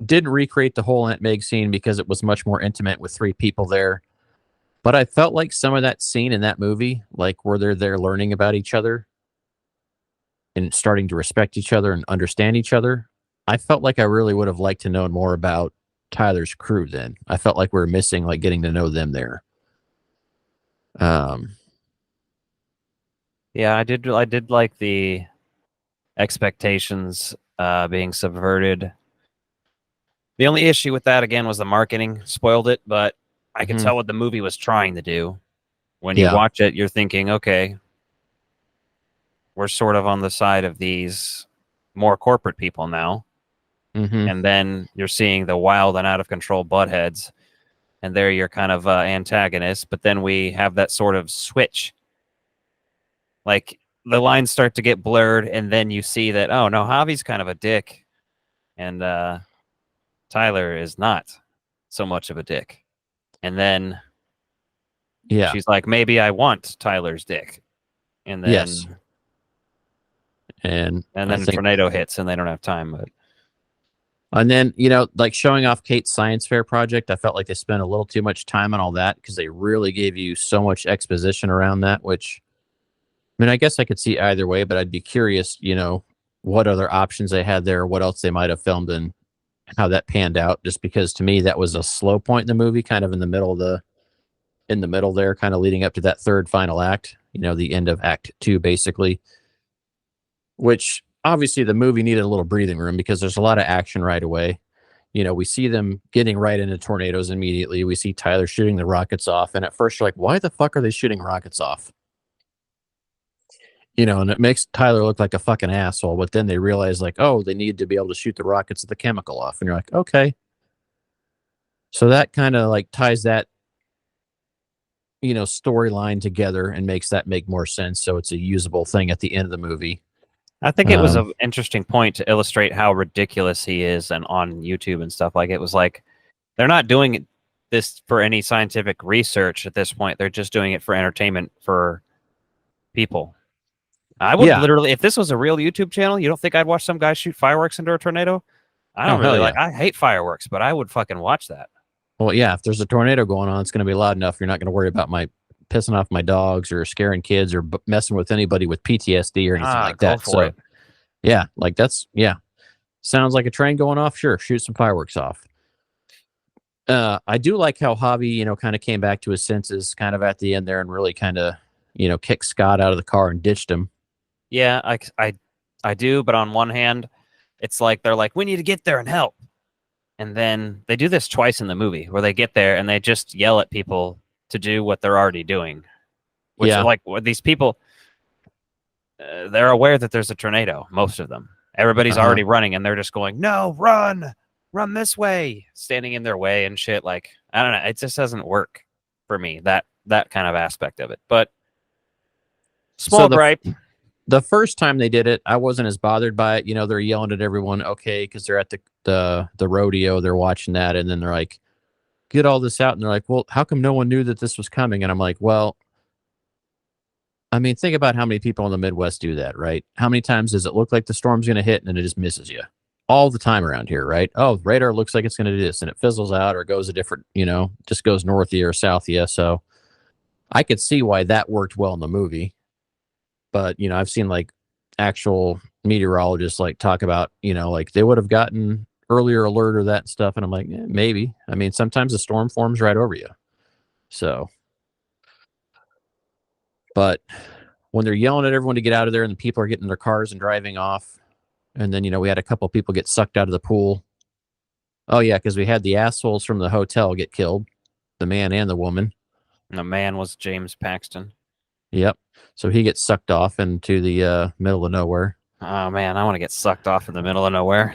didn't recreate the whole Aunt Meg scene because it was much more intimate with 3 people there. But I felt like some of that scene in that movie, like where they're there learning about each other and starting to respect each other and understand each other, I felt like I really would have liked to know more about Tyler's crew then. I felt like we were missing like getting to know them there. Yeah, I did like the expectations being subverted. The only issue with that again was the marketing spoiled it, but I could tell what the movie was trying to do. When you watch it, you're thinking, okay, we're sort of on the side of these more corporate people now. And then you're seeing the wild and out of control buttheads, and they're your kind of antagonists. But then we have that sort of switch. Like the lines start to get blurred, and then you see that, oh no, Javi's kind of a dick, and Tyler is not so much of a dick. And then she's like, maybe I want Tyler's dick. And then and then tornado hits and they don't have time. But and then, like showing off Kate's science fair project, I felt like they spent a little too much time on all that because they really gave you so much exposition around that, which, I mean, I guess I could see either way, but I'd be curious, what other options they had there, what else they might have filmed and how that panned out. Just because to me, that was a slow point in the movie, kind of in the middle there, kind of leading up to that third final act, the end of Act 2, basically, which obviously the movie needed a little breathing room because there's a lot of action right away. We see them getting right into tornadoes immediately. We see Tyler shooting the rockets off. And at first you're like, why the fuck are they shooting rockets off? And it makes Tyler look like a fucking asshole. But then they realize like, oh, they need to be able to shoot the rockets of the chemical off. And you're like, okay. So that kind of like ties that, storyline together and makes that make more sense. So it's a usable thing at the end of the movie. I think it was an interesting point to illustrate how ridiculous he is and on YouTube and stuff. Like, it was like, they're not doing this for any scientific research at this point. They're just doing it for entertainment for people. I would literally, if this was a real YouTube channel, you don't think I'd watch some guy shoot fireworks into a tornado? I don't really I hate fireworks, but I would fucking watch that. Well, yeah, if there's a tornado going on, it's going to be loud enough. You're not going to worry about my pissing off my dogs or scaring kids or messing with anybody with PTSD or anything like that. So, yeah, like sounds like a train going off. Sure, shoot some fireworks off. I do like how Javi, kind of came back to his senses kind of at the end there and really kind of, kicked Scott out of the car and ditched him. Yeah, I do. But on one hand, it's like they're like, we need to get there and help. And then they do this twice in the movie where they get there and they just yell at people to do what they're already doing. Which like these people, they're aware that there's a tornado, most of them. Everybody's already running and they're just going, no, run this way, standing in their way and shit. Like, I don't know. It just doesn't work for me, that kind of aspect of it. But small gripe. the first time they did it, I wasn't as bothered by it. You know, they're yelling at everyone, okay, because they're at the rodeo, they're watching that, and then they're like, get all this out, and they're like, well, how come no one knew that this was coming? And I'm like, well, I mean, think about how many people in the Midwest do that, right? How many times does it look like the storm's going to hit and then it just misses you? All the time around here, right? Oh, radar looks like it's going to do this, and it fizzles out or goes a different, just goes north or south. So I could see why that worked well in the movie. But, I've seen like actual meteorologists like talk about, like they would have gotten earlier alert or that stuff. And I'm like, maybe. I mean, sometimes a storm forms right over you. So, but when they're yelling at everyone to get out of there and the people are getting in their cars and driving off, and then, we had a couple people get sucked out of the pool. Oh, yeah, because we had the assholes from the hotel get killed, the man and the woman. And the man was James Paxton. Yep. So he gets sucked off into the middle of nowhere. Oh, man, I want to get sucked off in the middle of nowhere.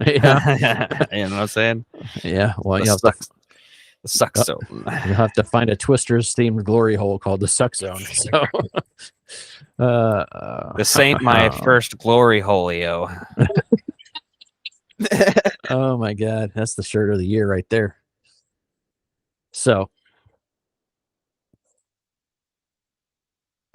Yeah. You know what I'm saying? Yeah. Well, the suck zone. You'll have to find a Twisters themed glory hole called the Suck Zone. So, this ain't my first glory holio. Oh my God, that's the shirt of the year right there. So,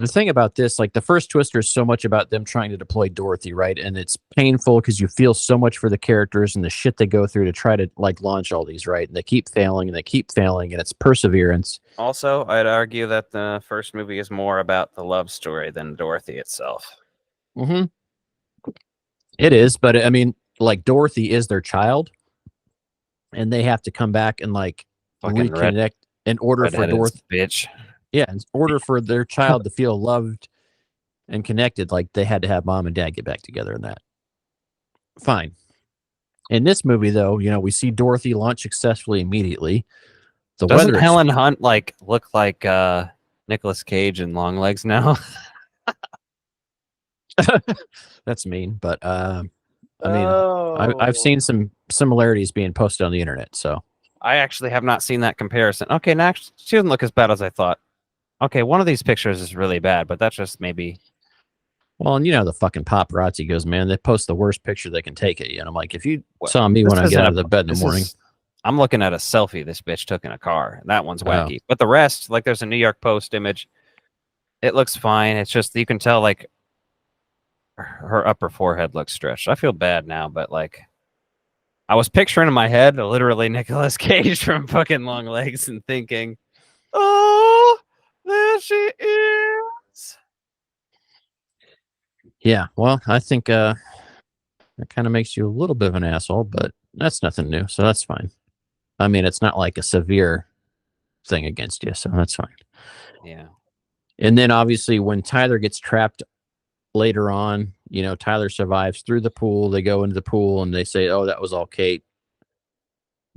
the thing about this, like the first Twister is so much about them trying to deploy Dorothy, right? And it's painful because you feel so much for the characters and the shit they go through to try to like launch all these, right? And they keep failing and they keep failing, and it's perseverance. Also, I'd argue that the first movie is more about the love story than Dorothy itself. Mm-hmm. It is, but I mean, like Dorothy is their child, and they have to come back and like Fucking reconnect in order for Dorothy. Bitch. Yeah, in order for their child to feel loved and connected, like they had to have mom and dad get back together in that. Fine. In this movie, though, we see Dorothy launch successfully immediately. Doesn't Helen Hunt like look like Nicolas Cage in Long Legs now? That's mean, but I mean, I've seen some similarities being posted on the internet. So I actually have not seen that comparison. Okay, now she doesn't look as bad as I thought. Okay, one of these pictures is really bad, but that's just maybe. Well, and the fucking paparazzi goes, man, they post the worst picture they can take of you. And I'm like, if you saw me when I get out of the bed in the morning. I'm looking at a selfie this bitch took in a car. That one's wacky. Oh. But the rest, like there's a New York Post image. It looks fine. It's just, you can tell like her upper forehead looks stretched. I feel bad now, but like I was picturing in my head literally Nicolas Cage from fucking Long Legs and thinking, oh, there she is. Yeah, well, I think that kind of makes you a little bit of an asshole, but that's nothing new, so that's fine. I mean, it's not like a severe thing against you, so that's fine. Yeah. And then obviously when Tyler gets trapped later on, Tyler survives through the pool. They go into the pool and they say, oh, that was all Kate.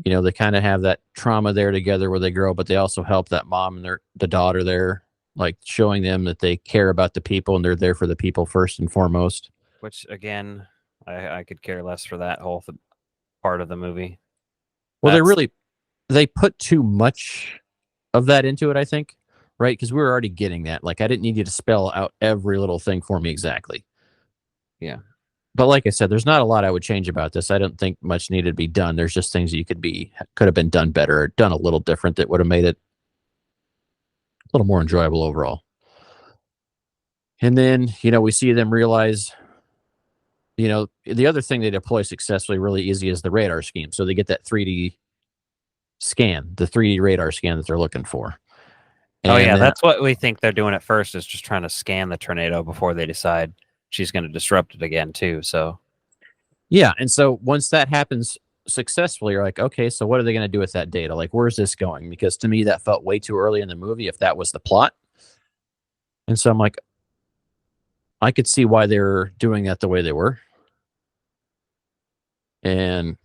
They kind of have that trauma there together where they grow, but they also help that mom and the daughter there, like showing them that they care about the people and they're there for the people first and foremost. Which again, I could care less for that whole part of the movie. Well, they put too much of that into it, I think, right? Because we were already getting that. Like, I didn't need you to spell out every little thing for me exactly. Yeah. But like I said, there's not a lot I would change about this. I don't think much needed to be done. There's just things that could have been done better or done a little different that would have made it a little more enjoyable overall. And then, we see them realize, the other thing they deploy successfully really easy is the radar scheme. So they get that 3D scan, the 3D radar scan that they're looking for. And that's what we think they're doing at first, is just trying to scan the tornado before they decide she's going to disrupt it again too. So yeah, and so once that happens successfully, you're like, okay, so what are they going to do with that data? Like, where's this going? Because to me, that felt way too early in the movie if that was the plot. And so I'm like, I could see why they're doing that the way they were. And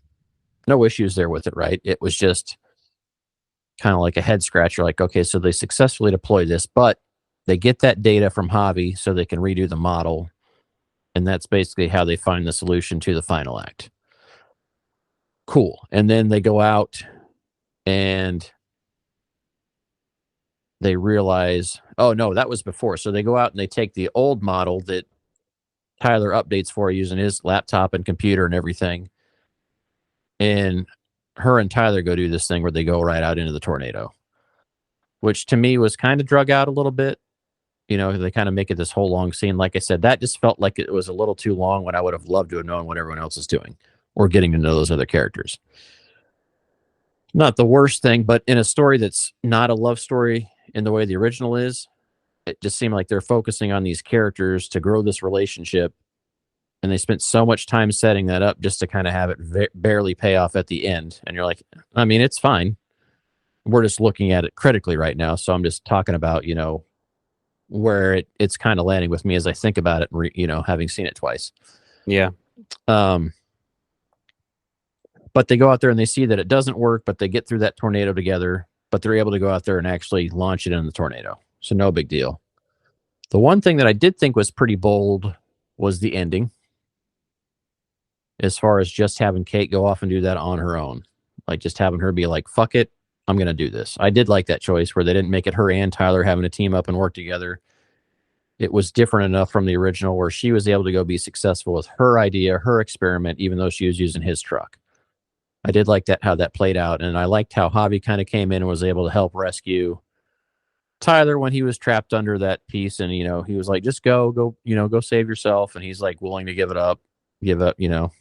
no issues there with it, right? It was just kind of like a head scratcher. Like, okay, so they successfully deploy this, but they get that data from Javi so they can redo the model. And that's basically how they find the solution to the final act. Cool. And then they go out and they realize, oh no, that was before. So they go out and they take the old model that Tyler updates for her using his laptop and computer and everything. And her and Tyler go do this thing where they go right out into the tornado, which to me was kind of drug out a little bit. You know, they kind of make it this whole long scene. Like I said, that just felt like it was a little too long when I would have loved to have known what everyone else is doing or getting to know those other characters. Not the worst thing, but in a story that's not a love story in the way the original is, it just seemed like they're focusing on these characters to grow this relationship. And they spent so much time setting that up just to kind of have it barely pay off at the end. And you're like, I mean, it's fine. We're just looking at it critically right now. So I'm just talking about, you know, where it's kind of landing with me as I think about it, you know, having seen it twice. Yeah. But they go out there and they see that it doesn't work, but they get through that tornado together, but they're able to go out there and actually launch it in the tornado. So no big deal. The one thing that I did think was pretty bold was the ending, as far as just having Kate go off and do that on her own. Like just having her be like, fuck it, I'm going to do this. I did like that choice where they didn't make it her and Tyler having to team up and work together. It was different enough from the original where she was able to go be successful with her idea, her experiment, even though she was using his truck. I did like that, how that played out. And I liked how Javi kind of came in and was able to help rescue Tyler when he was trapped under that piece. And, you know, he was like, just go, you know, go save yourself. And he's like willing to give up, you know.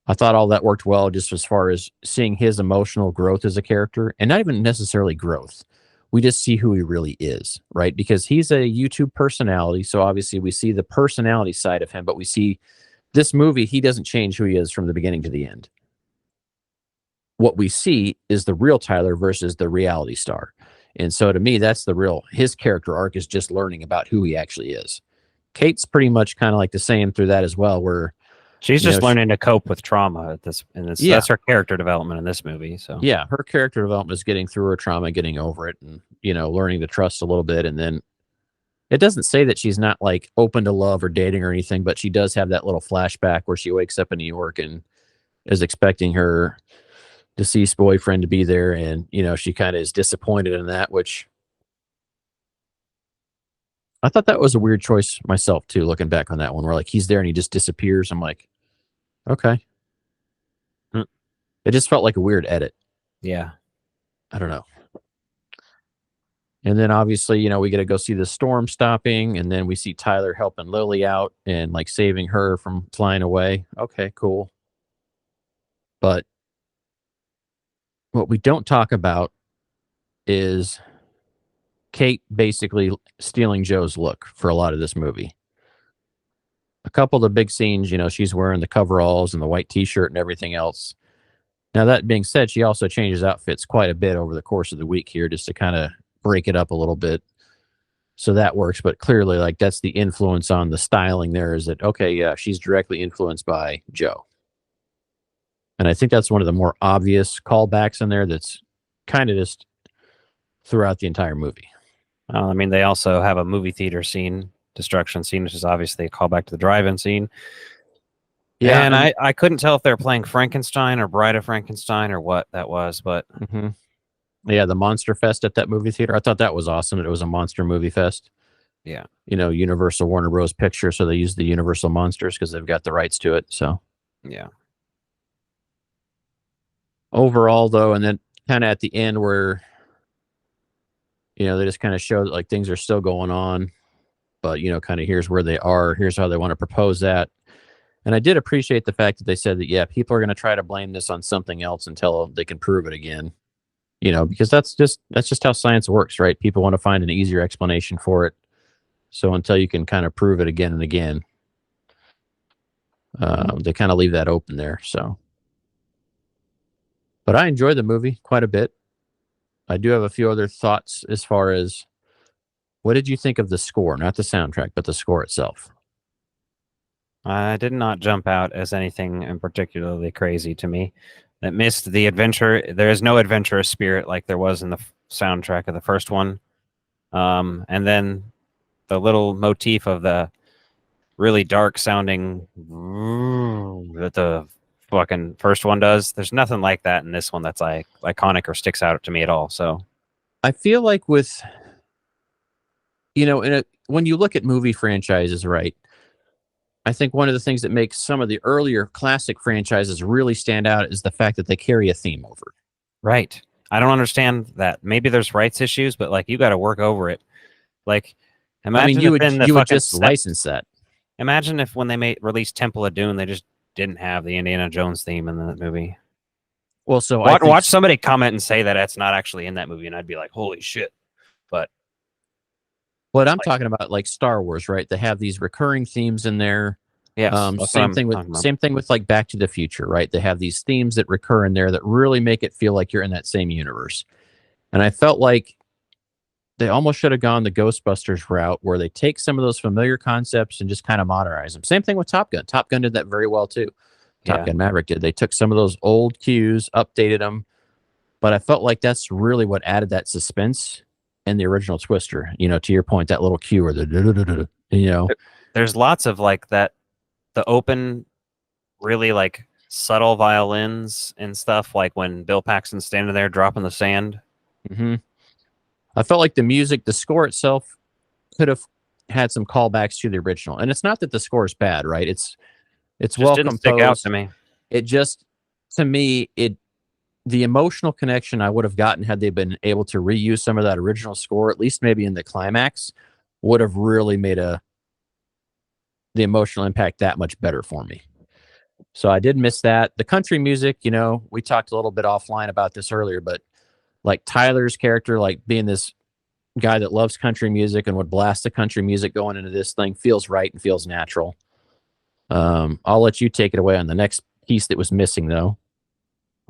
I thought all that worked well, just as far as seeing his emotional growth as a character, and not even necessarily growth. We just see who he really is, right? Because he's a YouTube personality. So obviously we see the personality side of him, but we see this movie, he doesn't change who he is from the beginning to the end. What we see is the real Tyler versus the reality star. And so to me, that's the real, his character arc is just learning about who he actually is. Kate's pretty much kind of like the same through that as well, where she's just learning to cope with trauma at this, and yeah. That's her character development in this movie. So yeah, her character development is getting through her trauma, getting over it, and, you know, learning to trust a little bit. And then it doesn't say that she's not like open to love or dating or anything, but she does have that little flashback where she wakes up in New York and is expecting her deceased boyfriend to be there. And, you know, she kind of is disappointed in that, which I thought that was a weird choice myself too, looking back on that one, where like he's there and he just disappears. I'm like, okay. It just felt like a weird edit. Yeah. I don't know. And then obviously, you know, we get to go see the storm stopping, and then we see Tyler helping Lily out and like saving her from flying away. Okay, cool. But what we don't talk about is Kate basically stealing Joe's look for a lot of this movie. A couple of the big scenes, you know, she's wearing the coveralls and the white t-shirt and everything else. Now, that being said, she also changes outfits quite a bit over the course of the week here just to kind of break it up a little bit. So that works. But clearly, like, that's the influence on the styling there, is that, okay, yeah, she's directly influenced by Joe. And I think that's one of the more obvious callbacks in there that's kind of just throughout the entire movie. I mean, they also have a movie theater scene, destruction scene, which is obviously a callback to the drive-in scene. Yeah, and I couldn't tell if they were playing Frankenstein or Bride of Frankenstein or what that was, but yeah, the Monster Fest at that movie theater. I thought that was awesome. That it was a monster movie fest. Yeah, you know, Universal Warner Bros. Picture, so they use the Universal monsters because they've got the rights to it. So yeah. Overall, though, and then kind of at the end where, you know, they just kind of show that like things are still going on, but, you know, kind of here's where they are. Here's how they want to propose that. And I did appreciate the fact that they said that, yeah, people are going to try to blame this on something else until they can prove it again, you know, because that's just how science works, right? People want to find an easier explanation for it. So until you can kind of prove it again and again, they kind of leave that open there. So, but I enjoyed the movie quite a bit. I do have a few other thoughts as far as what did you think of the score, not the soundtrack, but the score itself? I did not jump out as anything in particularly crazy to me. That missed the adventure. There is no adventurous spirit like there was in the soundtrack of the first one. And then the little motif of the really dark sounding that the fucking first one does. There's nothing like that in this one that's like iconic or sticks out to me at all. So I feel like with, you know, when you look at movie franchises, right? I think one of the things that makes some of the earlier classic franchises really stand out is the fact that they carry a theme over. Right. I don't understand that. Maybe there's rights issues, but like you got to work over it. Like, imagine you if in the would fucking just license that. imagine if when they released Temple of Doom, they just didn't have the Indiana Jones theme in the movie. Well, so Watch somebody comment and say that that's not actually in that movie, and I'd be like, holy shit. But what I'm talking about, like Star Wars, right? They have these recurring themes in there. yes, that's what Same I'm thing with talking about. same thing with like Back to the Future, right? They have these themes that recur in there that really make it feel like you're in that same universe. And I felt like they almost should have gone the Ghostbusters route, where they take some of those familiar concepts and just kind of modernize them. Same thing with Top Gun. Top Gun did that very well too. Top Gun Maverick did. They took some of those old cues, updated them, but I felt like that's really what added that suspense in the original Twister. You know, to your point, that little cue or the, you know, There's lots of like that, the open, really like subtle violins and stuff, like when Bill Paxton's standing there dropping the sand. mm-hmm. I felt like the music, the score itself could have had some callbacks to the original. And it's not that the score is bad, right? It's Just well didn't composed. stick out to me. It just, to me, the emotional connection I would have gotten had they been able to reuse some of that original score, at least maybe in the climax, would have really made the emotional impact that much better for me. So I did miss that. The country music, you know, we talked a little bit offline about this earlier, but like Tyler's character, like being this guy that loves country music and would blast the country music going into this thing, feels right and feels natural. I'll let you take it away on the next piece that was missing, though.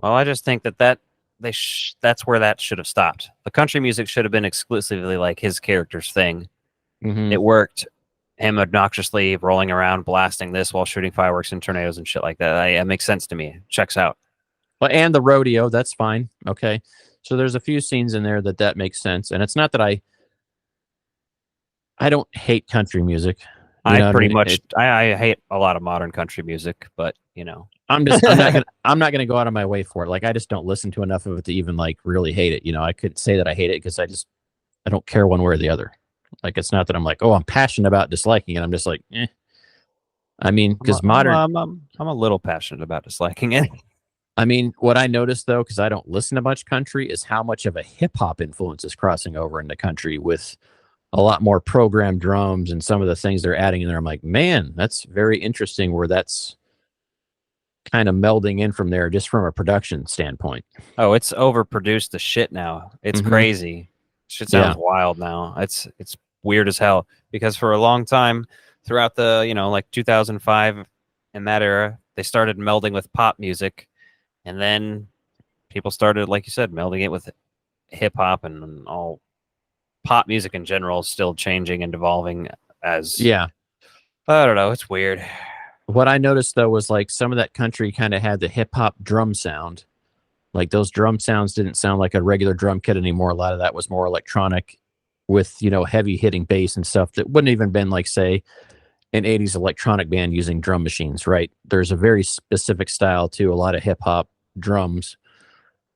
Well, I just think that that's where that should have stopped. The country music should have been exclusively like his character's thing. Mm-hmm. It worked. Him obnoxiously rolling around, blasting this while shooting fireworks and tornadoes and shit like that. It makes sense to me. Checks out. Well, and the rodeo, that's fine. Okay. So there's a few scenes in there that makes sense. And it's not that I don't hate country music. I pretty much I hate a lot of modern country music, but you know, I'm not gonna go out of my way for it. Like I just don't listen to enough of it to even like really hate it. You know, I could say that I hate it because I don't care one way or the other. Like it's not that I'm like, oh, I'm passionate about disliking it. I'm just like, eh. I mean, because modern, I'm a little passionate about disliking it. I mean, what I noticed though, because I don't listen to much country, is how much of a hip hop influence is crossing over into country with a lot more programmed drums and some of the things they're adding in there. I'm like, man, that's very interesting where that's kind of melding in from there, just from a production standpoint. Oh, it's overproduced the shit now. It's crazy. Shit sounds wild now. It's weird as hell because for a long time throughout the, you know, like 2005 in that era, they started melding with pop music. And then people started, like you said, melding it with hip hop and all pop music in general is still changing and evolving as. Yeah. I don't know. It's weird. What I noticed though was like some of that country kind of had the hip hop drum sound. Like those drum sounds didn't sound like a regular drum kit anymore. A lot of that was more electronic with, you know, heavy hitting bass and stuff that wouldn't even been like, say, an 80s electronic band using drum machines, right? There's a very specific style to a lot of hip hop drums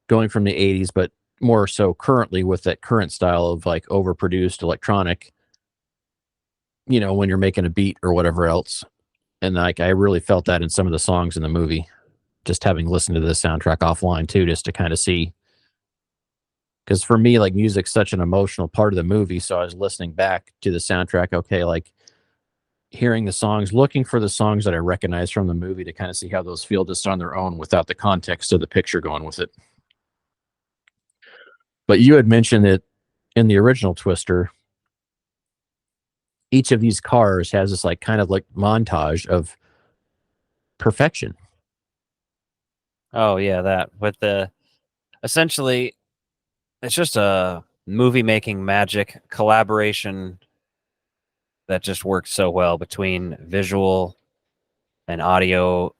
going from the 80s, but more so currently with that current style of like overproduced electronic, you know, when you're making a beat or whatever else. And like, I really felt that in some of the songs in the movie, just having listened to the soundtrack offline too, just to kind of see. Because for me, like music's such an emotional part of the movie. So I was listening back to the soundtrack. Okay. Like hearing the songs, looking for the songs that I recognize from the movie to kind of see how those feel just on their own without the context of the picture going with it. But you had mentioned that in the original Twister, each of these cars has this like kind of like montage of perfection. Oh yeah, that with the essentially it's just a movie making magic collaboration that just works so well between visual and audio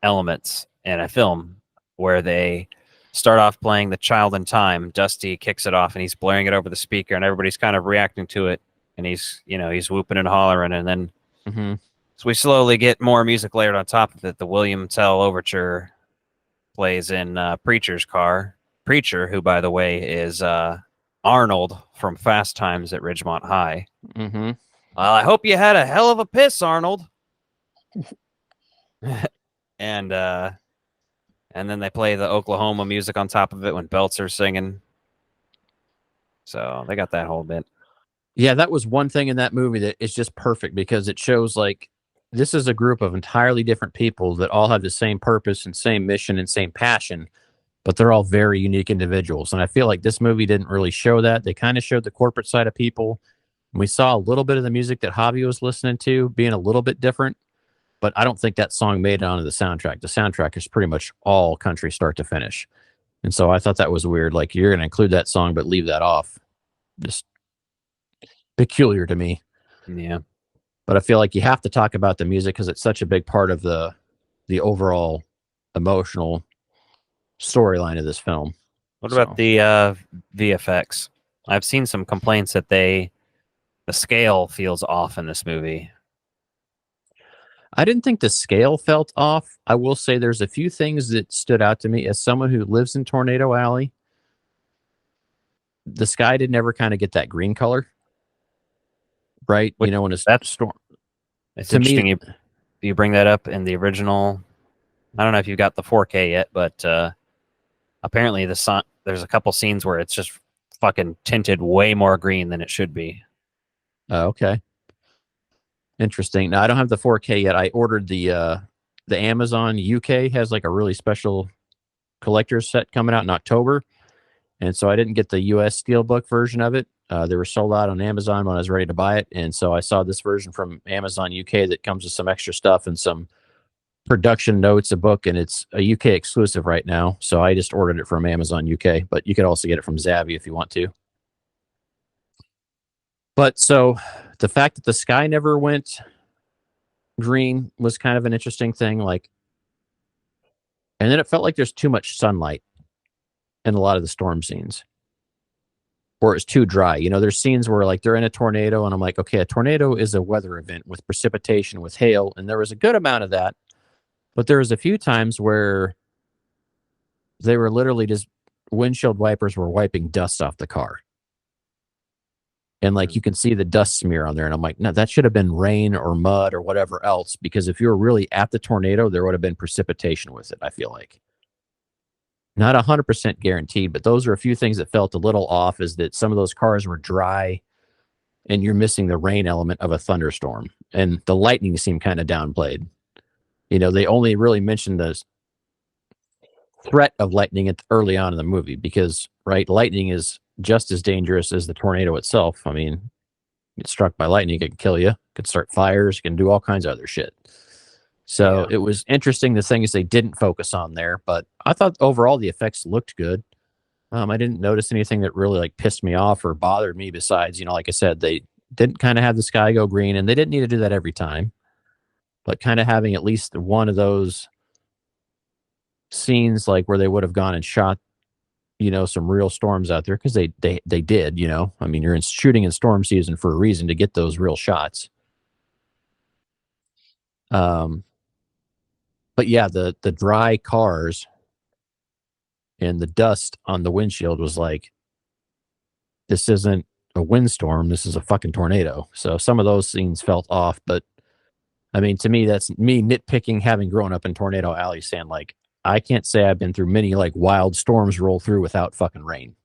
elements in a film where they start off playing The Child in Time. Dusty kicks it off and he's blaring it over the speaker and everybody's kind of reacting to it and he's whooping and hollering and then so we slowly get more music layered on top of it. The William Tell Overture plays in Preacher's car. Preacher, who by the way is Arnold from Fast Times at Ridgemont High. Well, I hope you had a hell of a piss, Arnold. and then they play the Oklahoma music on top of it when belts are singing. So they got that whole bit. Yeah, that was one thing in that movie that is just perfect because it shows like this is a group of entirely different people that all have the same purpose and same mission and same passion, but they're all very unique individuals. And I feel like this movie didn't really show that. They kind of showed the corporate side of people. We saw a little bit of the music that Javi was listening to being a little bit different, but I don't think that song made it onto the soundtrack. The soundtrack is pretty much all country start to finish. And so I thought that was weird. Like you're going to include that song, but leave that off. Just peculiar to me. Yeah. But I feel like you have to talk about the music because it's such a big part of the overall emotional storyline of this film. What about the VFX? I've seen some complaints that the scale feels off in this movie. I didn't think the scale felt off. I will say there's a few things that stood out to me as someone who lives in Tornado Alley. The sky did never kind of get that green color, right? Which, you know, when it's that's storm. It's To me- interesting you bring that up in the original. I don't know if you got the 4K yet, but apparently there's a couple scenes where it's just fucking tinted way more green than it should be. Oh, okay. Interesting. Now I don't have the 4K yet. I ordered the Amazon UK has like a really special collector's set coming out in October, and so I didn't get the US Steelbook version of it. They were sold out on Amazon when I was ready to buy it, and so I saw this version from Amazon UK that comes with some extra stuff and some production notes, a book, and it's a UK exclusive right now. So I just ordered it from Amazon UK, but you could also get it from Zavvi if you want to. But so the fact that the sky never went green was kind of an interesting thing. Like, and then it felt like there's too much sunlight in a lot of the storm scenes, or it's too dry. You know, there's scenes where like they're in a tornado, and I'm like, okay, a tornado is a weather event with precipitation, with hail, and there was a good amount of that. But there was a few times where they were literally just windshield wipers were wiping dust off the car. And like you can see the dust smear on there. And I'm like, no, that should have been rain or mud or whatever else. Because if you were really at the tornado, there would have been precipitation with it, I feel like. Not 100% guaranteed, but those are a few things that felt a little off, is that some of those cars were dry and you're missing the rain element of a thunderstorm. And the lightning seemed kind of downplayed. You know, they only really mentioned the threat of lightning early on in the movie because, right, lightning is just as dangerous as the tornado itself. I mean, get struck by lightning, it can kill you, it can start fires, it can do all kinds of other shit. So It was interesting the things they didn't focus on there, but I thought overall the effects looked good. I didn't notice anything that really like pissed me off or bothered me besides, you know, like I said, they didn't kind of have the sky go green, and they didn't need to do that every time. But kind of having at least one of those scenes like where they would have gone and shot, you know, some real storms out there, because they did, you know. I mean, you're shooting in storm season for a reason, to get those real shots. But yeah, the dry cars and the dust on the windshield was like, this isn't a windstorm, this is a fucking tornado. So some of those scenes felt off, but I mean, to me, that's me nitpicking, having grown up in Tornado Alley, saying like, I can't say I've been through many like wild storms roll through without fucking rain.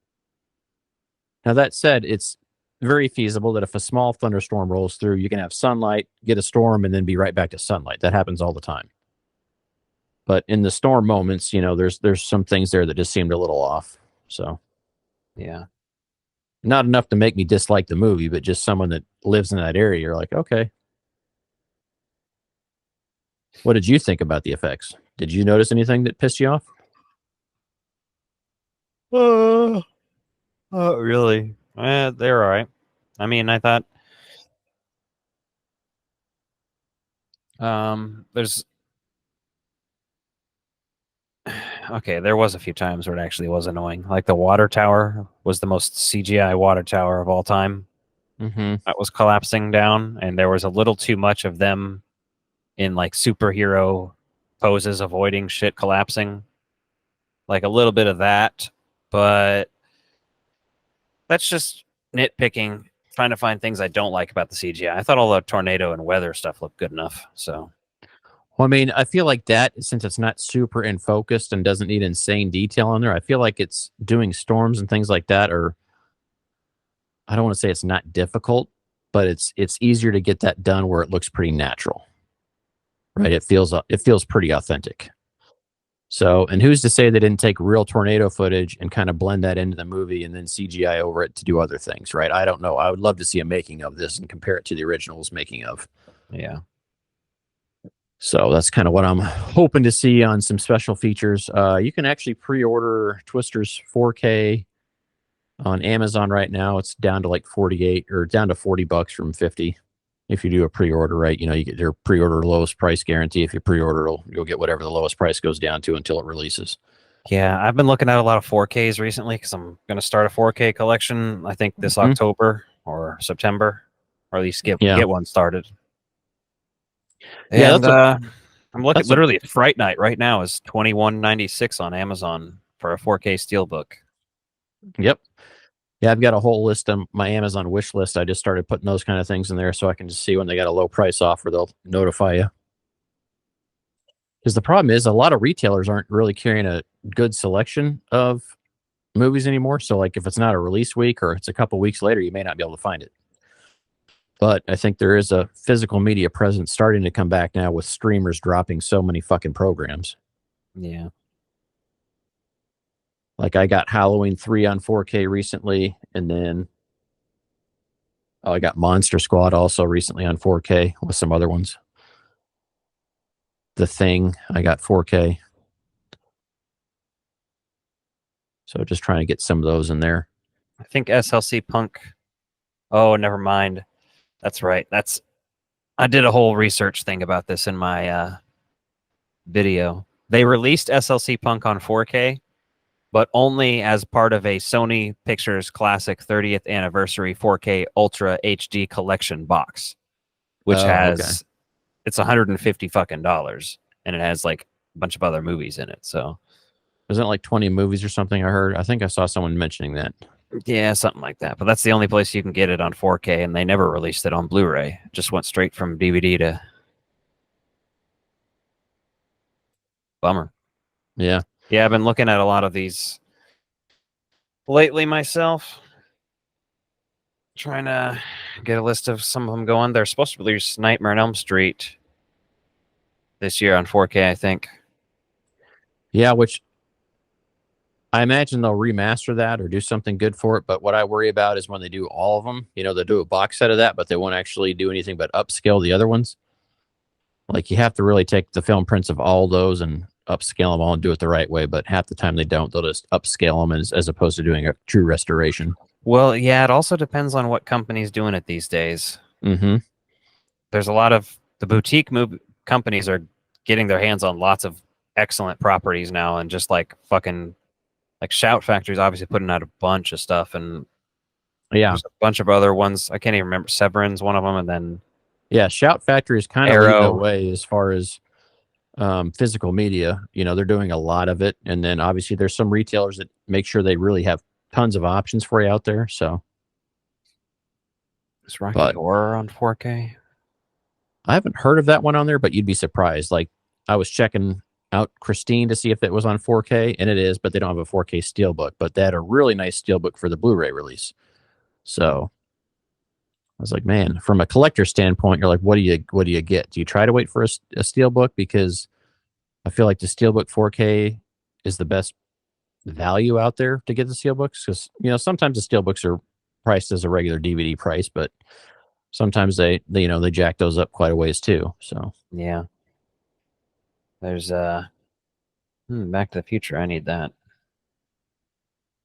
Now that said, it's very feasible that if a small thunderstorm rolls through, you can have sunlight, get a storm, and then be right back to sunlight. That happens all the time. But in the storm moments, you know, there's some things there that just seemed a little off. So yeah, not enough to make me dislike the movie, but just someone that lives in that area, you're like, okay. What did you think about the effects? Did you notice anything that pissed you off? Really? They're all right. I mean, I thought there's okay, there was a few times where it actually was annoying. Like the water tower was the most CGI water tower of all time. Mm-hmm. That was collapsing down, and there was a little too much of them in like superhero poses, avoiding shit collapsing. Like a little bit of that, but that's just nitpicking, trying to find things I don't like about the CGI. I thought all the tornado and weather stuff looked good enough. So Well, I mean, I feel like that since it's not super in focused and doesn't need insane detail on there. I feel like it's doing storms and things like that, or I don't want to say it's not difficult, but it's easier to get that done where it looks pretty natural, right? It feels pretty authentic. So, and who's to say they didn't take real tornado footage and kind of blend that into the movie and then CGI over it to do other things, right? I don't know. I would love to see a making of this and compare it to the original's making of. Yeah. So that's kind of what I'm hoping to see on some special features. You can actually pre-order Twister's 4K on Amazon right now. It's down to like 48 or down to $40 from 50. If you do a pre-order, right, you get your pre-order lowest price guarantee. If you pre-order, you'll get whatever the lowest price goes down to until it releases. Yeah, I've been looking at a lot of 4Ks recently because I'm going to start a 4K collection, I think this October or September, or at least get one started. Yeah, And I'm looking literally at Fright Night right now is $21.96 on Amazon for a 4K Steelbook. Yep. Yeah, I've got a whole list on my Amazon wish list. I just started putting those kind of things in there so I can just see when they got a low price offer, they'll notify you. Because the problem is a lot of retailers aren't really carrying a good selection of movies anymore. So like if it's not a release week or it's a couple weeks later, you may not be able to find it. But I think there is a physical media presence starting to come back now with streamers dropping so many fucking programs. Yeah. Like I got Halloween 3 on 4K recently, and then I got Monster Squad also recently on 4K with some other ones. The Thing, I got 4K. So just trying to get some of those in there. I think SLC Punk. Oh, never mind. That's right. I did a whole research thing about this in my video. They released SLC Punk on 4K, but only as part of a Sony Pictures Classic 30th Anniversary 4K Ultra HD Collection box, which has it's $150 fucking dollars, and it has like a bunch of other movies in it. So isn't it like 20 movies or something? I think I saw someone mentioning that. Yeah, something like that. But that's the only place you can get it on 4K, and they never released it on Blu-ray. It just went straight from DVD to. Bummer. Yeah. Yeah, I've been looking at a lot of these lately myself. Trying to get a list of some of them going. They're supposed to release Nightmare on Elm Street this year on 4K, I think. Yeah, which I imagine they'll remaster that or do something good for it. But what I worry about is when they do all of them, they do a box set of that, but they won't actually do anything but upscale the other ones. Like you have to really take the film prints of all those and upscale them all and do it the right way. But half the time they don't. They'll just upscale them as opposed to doing a true restoration. Well, yeah, it also depends on what company's doing it these days. Mm-hmm. There's a lot of the boutique companies are getting their hands on lots of excellent properties now, and just like fucking like Shout Factory's obviously putting out a bunch of stuff, and there's a bunch of other ones. I can't even remember. Severin's one of them, and then Shout Factory is kind of leading the way as far as physical media. They're doing a lot of it, and then obviously there's some retailers that make sure they really have tons of options for you out there. So is Rocky Horror on 4K? I haven't heard of that one on there, but you'd be surprised. Like I was checking out Christine to see if it was on 4K, and it is, but they don't have a 4K steelbook. But they had a really nice steelbook for the Blu-ray release. So I was like, man, from a collector standpoint, you're like, what do you get? Do you try to wait for a steelbook? Because I feel like the steelbook 4K is the best value out there to get the steelbooks, because sometimes the steelbooks are priced as a regular DVD price, but sometimes they jack those up quite a ways too. So yeah, there's Back to the Future. I need that.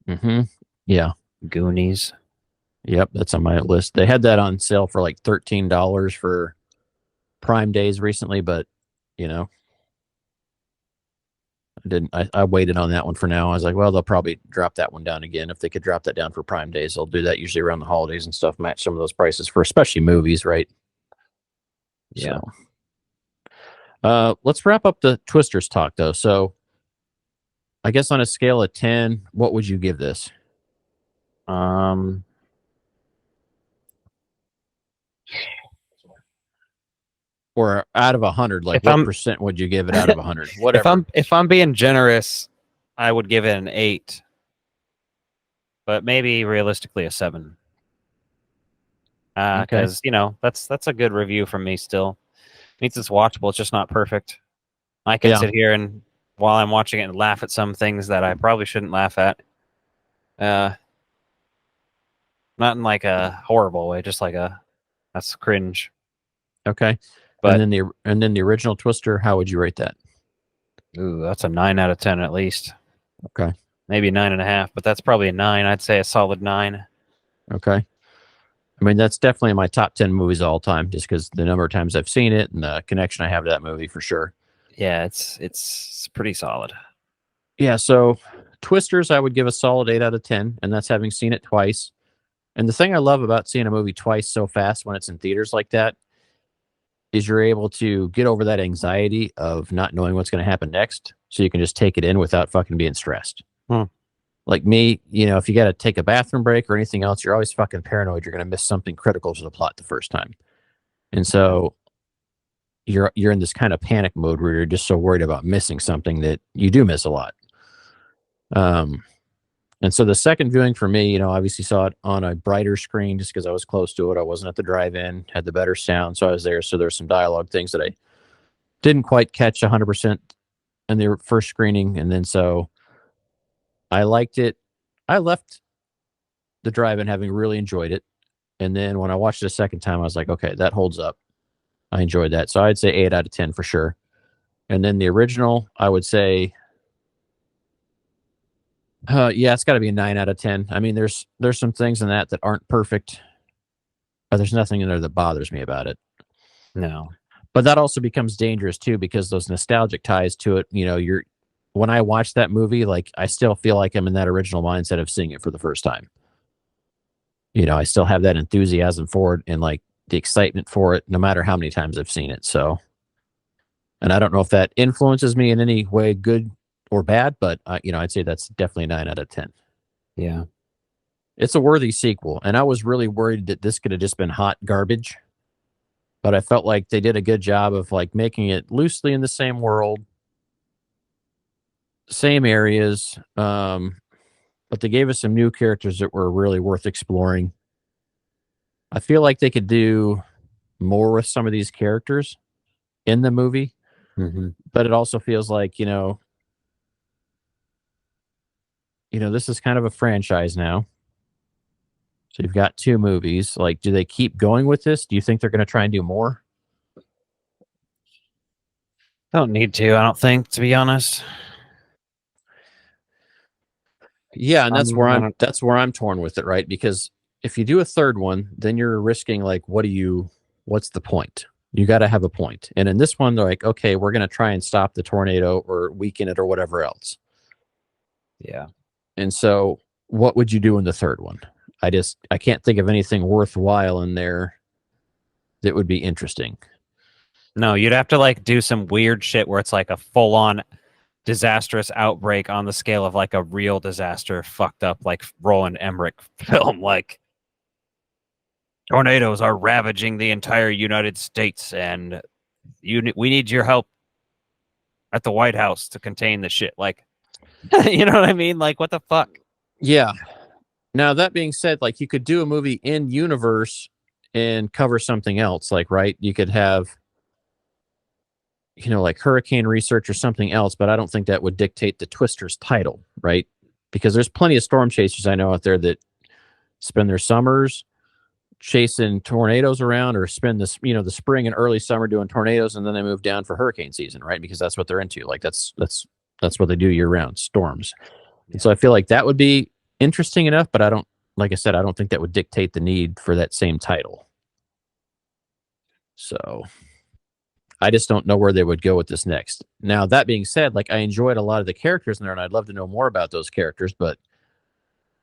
Mm-hmm. Yeah. Goonies. Yep, that's on my list. They had that on sale for like $13 for Prime Days recently, but I waited on that one for now. I was like, well, they'll probably drop that one down again. If they could drop that down for Prime Days, they'll do that usually around the holidays and stuff, match some of those prices for especially movies, right? Yeah. So, let's wrap up the Twisters talk though. So I guess on a scale of 10, what would you give this? Or out of 100, like If what I'm- percent would you give it out of 100? Whatever. If I'm being generous, I would give it an 8, but maybe realistically a 7. Okay. Because that's a good review from me. Still means it's watchable. It's just not perfect. I can Yeah. sit here and while I'm watching it and laugh at some things that I probably shouldn't laugh at. Not in like a horrible way, just like that's cringe. Okay. But and then the original Twister, how would you rate that? ooh, that's a 9 out of 10 at least. Okay. Maybe 9.5, but that's probably a 9. I'd say a solid 9. Okay. I mean, that's definitely in my top 10 movies of all time, just because the number of times I've seen it and the connection I have to that movie for sure. Yeah, it's pretty solid. Yeah. So Twisters, I would give a solid 8 out of 10, and that's having seen it twice. And the thing I love about seeing a movie twice so fast when it's in theaters like that is you're able to get over that anxiety of not knowing what's going to happen next. So you can just take it in without fucking being stressed. Like me, if you got to take a bathroom break or anything else, you're always fucking paranoid you're going to miss something critical to the plot the first time. And so you're in this kind of panic mode where you're just so worried about missing something that you do miss a lot. And so the second viewing for me, obviously saw it on a brighter screen just because I was close to it. I wasn't at the drive-in, had the better sound, so I was there. So there's some dialogue things that I didn't quite catch 100% in the first screening. And then so I liked it. I left the drive-in having really enjoyed it. And then when I watched it a second time, I was like, okay, that holds up. I enjoyed that. So I'd say 8 out of 10 for sure. And then the original, I would say, yeah, it's got to be a 9 out of 10. I mean, there's some things in that aren't perfect, but there's nothing in there that bothers me about it. No. But that also becomes dangerous too, because those nostalgic ties to it, when I watch that movie, like I still feel like I'm in that original mindset of seeing it for the first time. I still have that enthusiasm for it and like the excitement for it, no matter how many times I've seen it. So, and I don't know if that influences me in any way, good or bad, but I'd say that's definitely 9 out of 10. Yeah. It's a worthy sequel. And I was really worried that this could have just been hot garbage, but I felt like they did a good job of like making it loosely in the same world, same areas. But they gave us some new characters that were really worth exploring. I feel like they could do more with some of these characters in the movie, but it also feels like, this is kind of a franchise now. So you've got 2 movies. Like, do they keep going with this? Do you think they're going to try and do more? Don't need to, I don't think, to be honest. Yeah, and that's where I'm torn with it, right? Because if you do a third one, then you're risking like, what's the point? You got to have a point. And in this one, they're like, okay, we're going to try and stop the tornado or weaken it or whatever else. Yeah. And so what would you do in the third one? I can't think of anything worthwhile in there that would be interesting. No, you'd have to like do some weird shit where it's like a full-on disastrous outbreak on the scale of like a real disaster, fucked up like Roland Emmerich film. Like tornadoes are ravaging the entire United States, and we need your help at the White House to contain the shit. Like, you know what I mean? Like, what the fuck? Yeah. Now, that being said, like you could do a movie in universe and cover something else. Like, right, you could have, like hurricane research or something else, but I don't think that would dictate the Twisters title, right? Because there's plenty of storm chasers I know out there that spend their summers chasing tornadoes around, or spend this, the spring and early summer doing tornadoes, and then they move down for hurricane season, right? Because that's what they're into. Like that's what they do year round, storms. And so I feel like that would be interesting enough, but like I said, I don't think that would dictate the need for that same title. So I just don't know where they would go with this next. Now, that being said, like I enjoyed a lot of the characters in there, and I'd love to know more about those characters, but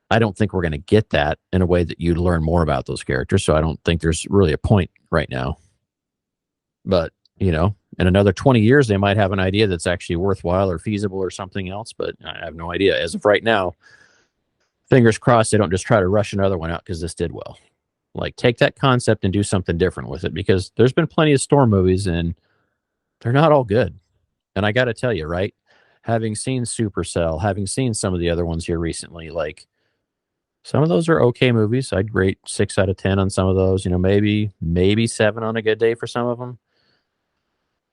I don't think we're going to get that in a way that you'd learn more about those characters. So I don't think there's really a point right now. But, in another 20 years, they might have an idea that's actually worthwhile or feasible or something else, but I have no idea. As of right now, fingers crossed they don't just try to rush another one out because this did well. Like, take that concept and do something different with it, because there's been plenty of Storm movies and they're not all good. And I got to tell you, right? Having seen Supercell, having seen some of the other ones here recently, like some of those are okay movies. I'd rate 6 out of 10 on some of those, maybe 7 on a good day for some of them.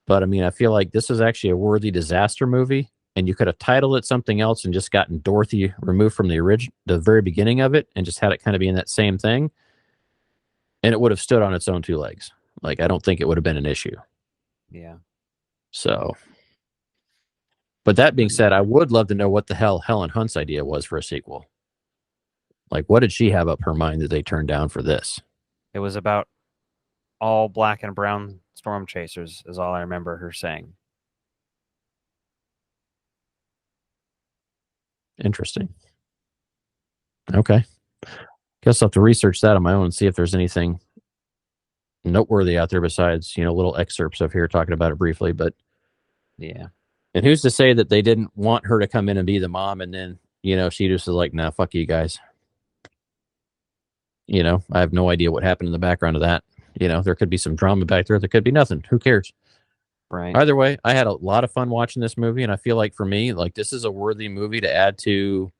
But I mean, I feel like this is actually a worthy disaster movie, and you could have titled it something else and just gotten Dorothy removed from the very beginning of it, and just had it kind of be in that same thing, and it would have stood on its own 2 legs. Like, I don't think it would have been an issue. Yeah. So, but that being said, I would love to know what the hell Helen Hunt's idea was for a sequel. Like, what did she have up her mind that they turned down for this? It was about all black and brown storm chasers, is all I remember her saying. Interesting. Okay. Guess I'll have to research that on my own and see if there's anything noteworthy out there besides, little excerpts of here talking about it briefly. But yeah. And who's to say that they didn't want her to come in and be the mom, and then, she just was like, nah, fuck you guys. I have no idea what happened in the background of that. There could be some drama back there. There could be nothing. Who cares? Right. Either way, I had a lot of fun watching this movie, and I feel like for me, like, this is a worthy movie to add to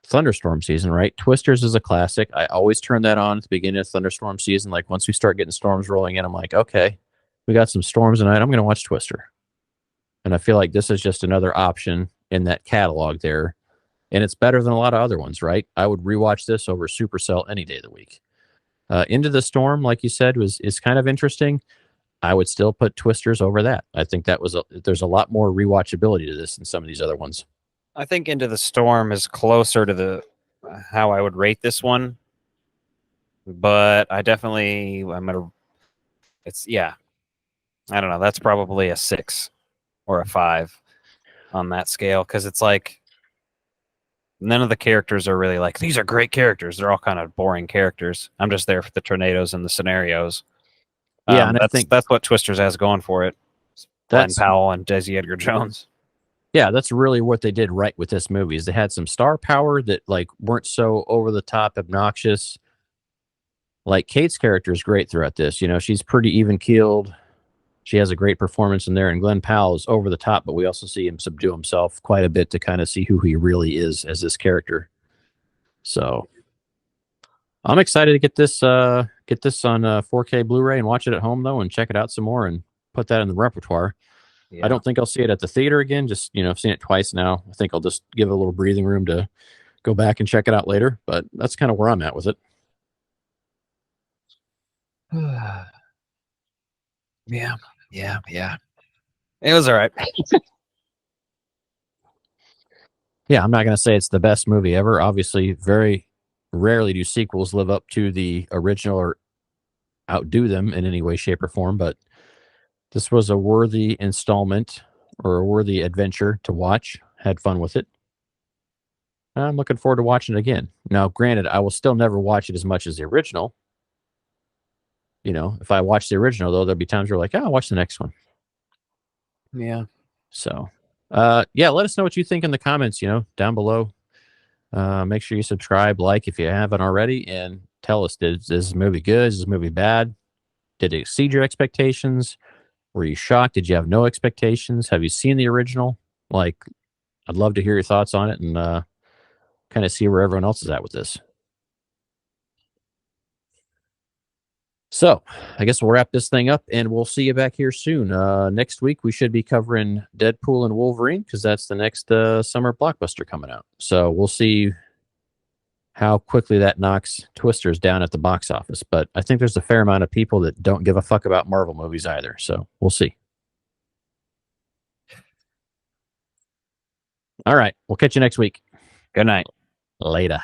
thunderstorm season, right? Twisters is a classic. I always turn that on at the beginning of thunderstorm season. Like, once we start getting storms rolling in, I'm like, okay, we got some storms tonight. I'm going to watch Twister. And I feel like this is just another option in that catalog there. And it's better than a lot of other ones, right? I would rewatch this over Supercell any day of the week. Into the Storm, like you said, is kind of interesting. I would still put Twisters over that. I think there's a lot more rewatchability to this than some of these other ones. I think Into the Storm is closer to how I would rate this one. But I definitely, I don't know. That's probably a 6 or a 5 on that scale, because it's like none of the characters are really like, these are great characters. They're all kind of boring characters. I'm just there for the tornadoes and the scenarios. Yeah, and I think that's what Twisters has going for it. Glenn That's Powell and Desi Edgar Jones. Yeah, that's really what they did right with this movie. Is they had some star power that, like, weren't so over the top obnoxious. Like, Kate's character is great throughout this. She's pretty even keeled. She has a great performance in there, and Glenn Powell is over the top, but we also see him subdue himself quite a bit to kind of see who he really is as this character. So I'm excited to get this on 4K Blu-ray and watch it at home, though, and check it out some more and put that in the repertoire. Yeah. I don't think I'll see it at the theater again. Just, I've seen it twice now. I think I'll just give it a little breathing room to go back and check it out later, but that's kind of where I'm at with it. Yeah. It was all right. Yeah, I'm not going to say it's the best movie ever. Obviously, very rarely do sequels live up to the original or outdo them in any way, shape, or form, but this was a worthy installment or a worthy adventure to watch. Had fun with it. I'm looking forward to watching it again. Now, granted, I will still never watch it as much as the original. If I watch the original, though, there'll be times where like, I'll watch the next one. Yeah. So, let us know what you think in the comments, down below. Make sure you subscribe, like if you haven't already, and tell us, is this movie good? Is this movie bad? Did it exceed your expectations? Were you shocked? Did you have no expectations? Have you seen the original? Like, I'd love to hear your thoughts on it and kind of see where everyone else is at with this. So I guess we'll wrap this thing up, and we'll see you back here soon. Next week, we should be covering Deadpool and Wolverine, because that's the next summer blockbuster coming out. So we'll see how quickly that knocks Twisters down at the box office. But I think there's a fair amount of people that don't give a fuck about Marvel movies either. So we'll see. All right. We'll catch you next week. Good night. Later.